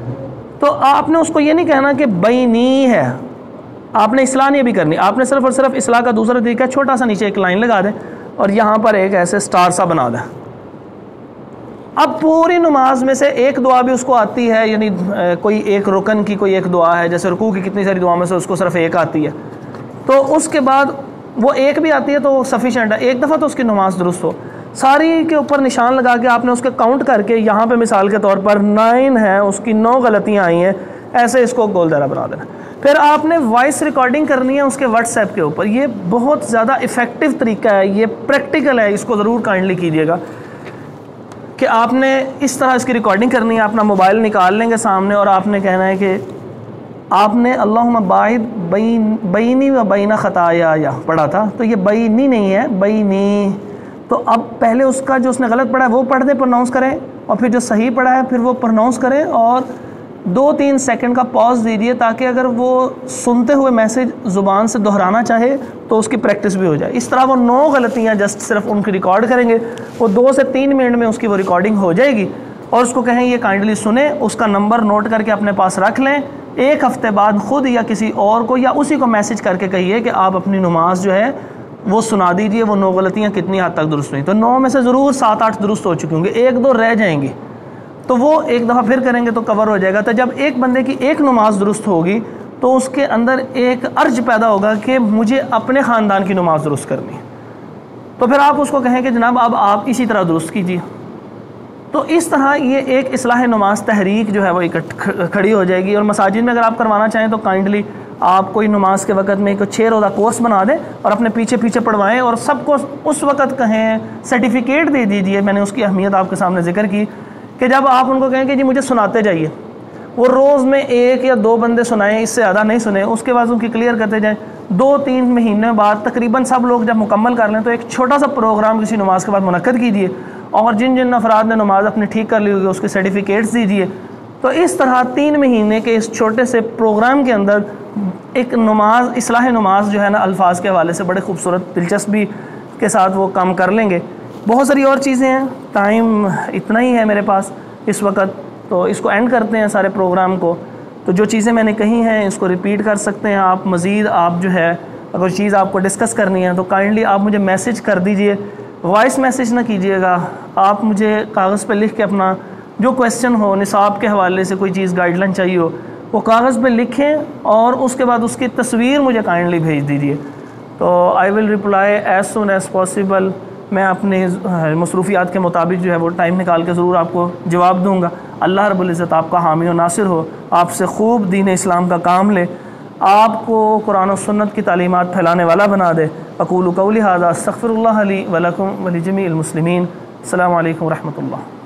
تو آپ نے اس کو یہ نہیں کہنا کہ بینی ہے، آپ نے اصلاح نہیں بھی کرنی. آپ نے صرف اور صرف اصلاح کا دوسرا طریقہ چھوٹا سا نیچے ایک لائن لگا دیں اور یہاں پر ایک ایسے سٹار سا بنا دیں. اب پوری نماز میں سے ایک دعا بھی اس کو آتی ہے، یعنی کوئی ایک رکن کی کوئی ایک دعا ہے، جیسے رکوع کی کتنی ساری دعا میں سے اس کو صرف ایک آتی ہے، تو اس کے بعد وہ ایک بھی آتی ہے تو وہ سفیشینٹ ہے. ایک دفعہ تو اس کی نماز درست ہو. ساری کے اوپر نشان لگا کے آپ نے اس کے کاؤنٹ کر کے یہاں پہ مثال کے طور پر 9 ہے، اس کی 9 غلطیاں آئی ہیں، ایسے اس کو گول دائرہ بنا دینا. پھر آپ نے وائس ریکارڈنگ کرنی ہے اس کے واٹس ایپ کے اوپر. یہ بہت زیادہ افیکٹو طریقہ ہے، یہ پریکٹیکل ہے، اس کو ضرور کائنڈلی کیجیے گا کہ آپ نے اس طرح اس کی ریکارڈنگ کرنی ہے. اپنا موبائل نکال لیں گے سامنے اور آپ نے کہنا ہے کہ آپ نے اللہم باعد بینی و بین خطایا یا پڑھا تھا، تو یہ بینی نہیں ہے، بینی. تو اب پہلے اس کا جو اس نے غلط پڑھا ہے وہ پڑھ دیں، پروناؤنس کریں، اور پھر جو صحیح پڑھا ہے پھر وہ پروناؤنس کریں، اور 2-3 سیکنڈ کا پاز دیجئے تاکہ اگر وہ سنتے ہوئے میسیج زبان سے دہرانا چاہے تو اس کی پریکٹس بھی ہو جائے۔ اس طرح وہ 9 غلطیاں جسٹ صرف ان کی ریکارڈ کریں گے، وہ 2 سے 3 منٹ میں اس کی وہ ریکارڈنگ ہو جائے گی، اور اس کو کہیں یہ کائنڈلی سنیں، اس کا نمبر نوٹ کر کے اپنے پاس رکھ لیں۔ 1 ہفتے بعد خود یا کسی اور کو یا اسی کو میسیج کر کے کہیے کہ آپ اپنی نماز جو ہے وہ سنا دیجئے، وہ 9 غلطیاں کتنی حد تک درست ہوئیں۔ تو 9 میں سے ضرور 7-8 درست ہو چکی ہوں گے، 1-2 رہ جائیں گی، تو وہ ایک دفعہ پھر کریں گے تو کور ہو جائے گا۔ تو جب ایک بندے کی ایک نماز درست ہوگی تو اس کے اندر ایک ارج پیدا ہوگا کہ مجھے اپنے خاندان کی نماز درست کرنی ہے، تو پھر آپ اس کو کہیں کہ جناب اب آپ اسی طرح درست کیجیے۔ تو اس طرح یہ ایک اصلاح نماز تحریک جو ہے وہ کھڑی ہو جائے گی۔ اور مساجد میں اگر آپ کروانا چاہیں تو کائنڈلی آپ کوئی نماز کے وقت میں 6 روزہ کورس بنا دیں اور اپنے پیچھے پڑھوائیں، اور سب کو اس وقت کہیں، سرٹیفکیٹ دے دیجئے۔ میں نے اس کی اہمیت آپ کے سامنے ذکر کی کہ جب آپ ان کو کہیں کہ جی مجھے سناتے جائیے، وہ روز میں 1 یا 2 بندے سنائیں، اس سے زیادہ نہیں سنیں، اس کے بعد ان کی کلیئر کرتے جائیں۔ 2-3 مہینے بعد تقریباً سب لوگ جب مکمل کر لیں تو ایک چھوٹا سا پروگرام کسی نماز کے بعد منعقد کیجیے، اور جن افراد نے نماز اپنی ٹھیک کر لی ہوگی اس کے سرٹیفکیٹس دیجیے۔ تو اس طرح 3 مہینے کے اس چھوٹے سے پروگرام کے اندر ایک نماز، اصلاح نماز جو ہے نا، الفاظ کے حوالے سے بڑے خوبصورت دلچسپی کے ساتھ وہ کام کر لیں گے۔ بہت ساری اور چیزیں ہیں، ٹائم اتنا ہی ہے میرے پاس اس وقت، تو اس کو اینڈ کرتے ہیں سارے پروگرام کو۔ تو جو چیزیں میں نے کہی ہیں اس کو ریپیٹ کر سکتے ہیں آپ، مزید آپ جو ہے اگر چیز آپ کو ڈسکس کرنی ہے تو کائنڈلی آپ مجھے میسیج کر دیجئے، وائس میسیج نہ کیجئے گا، آپ مجھے کاغذ پہ لکھ کے اپنا جو کویسچن ہو، نصاب کے حوالے سے کوئی چیز گائیڈ لائن چاہیے ہو، وہ کاغذ پہ لکھیں اور اس کے بعد اس کی تصویر مجھے کائنڈلی بھیج دیجئے۔ تو I will reply as soon as possible. میں اپنے مصروفیات کے مطابق جو ہے وہ ٹائم نکال کے ضرور آپ کو جواب دوں گا۔ اللہ رب العزت آپ کا حامی و ناصر ہو، آپ سے خوب دین اسلام کا کام لے، آپ کو قرآن و سنت کی تعلیمات پھیلانے والا بنا دے۔ اقول قولی ھذا استغفر اللہ لی ولکم ولجمیع المسلمین۔ السلام علیکم ورحمۃ اللہ۔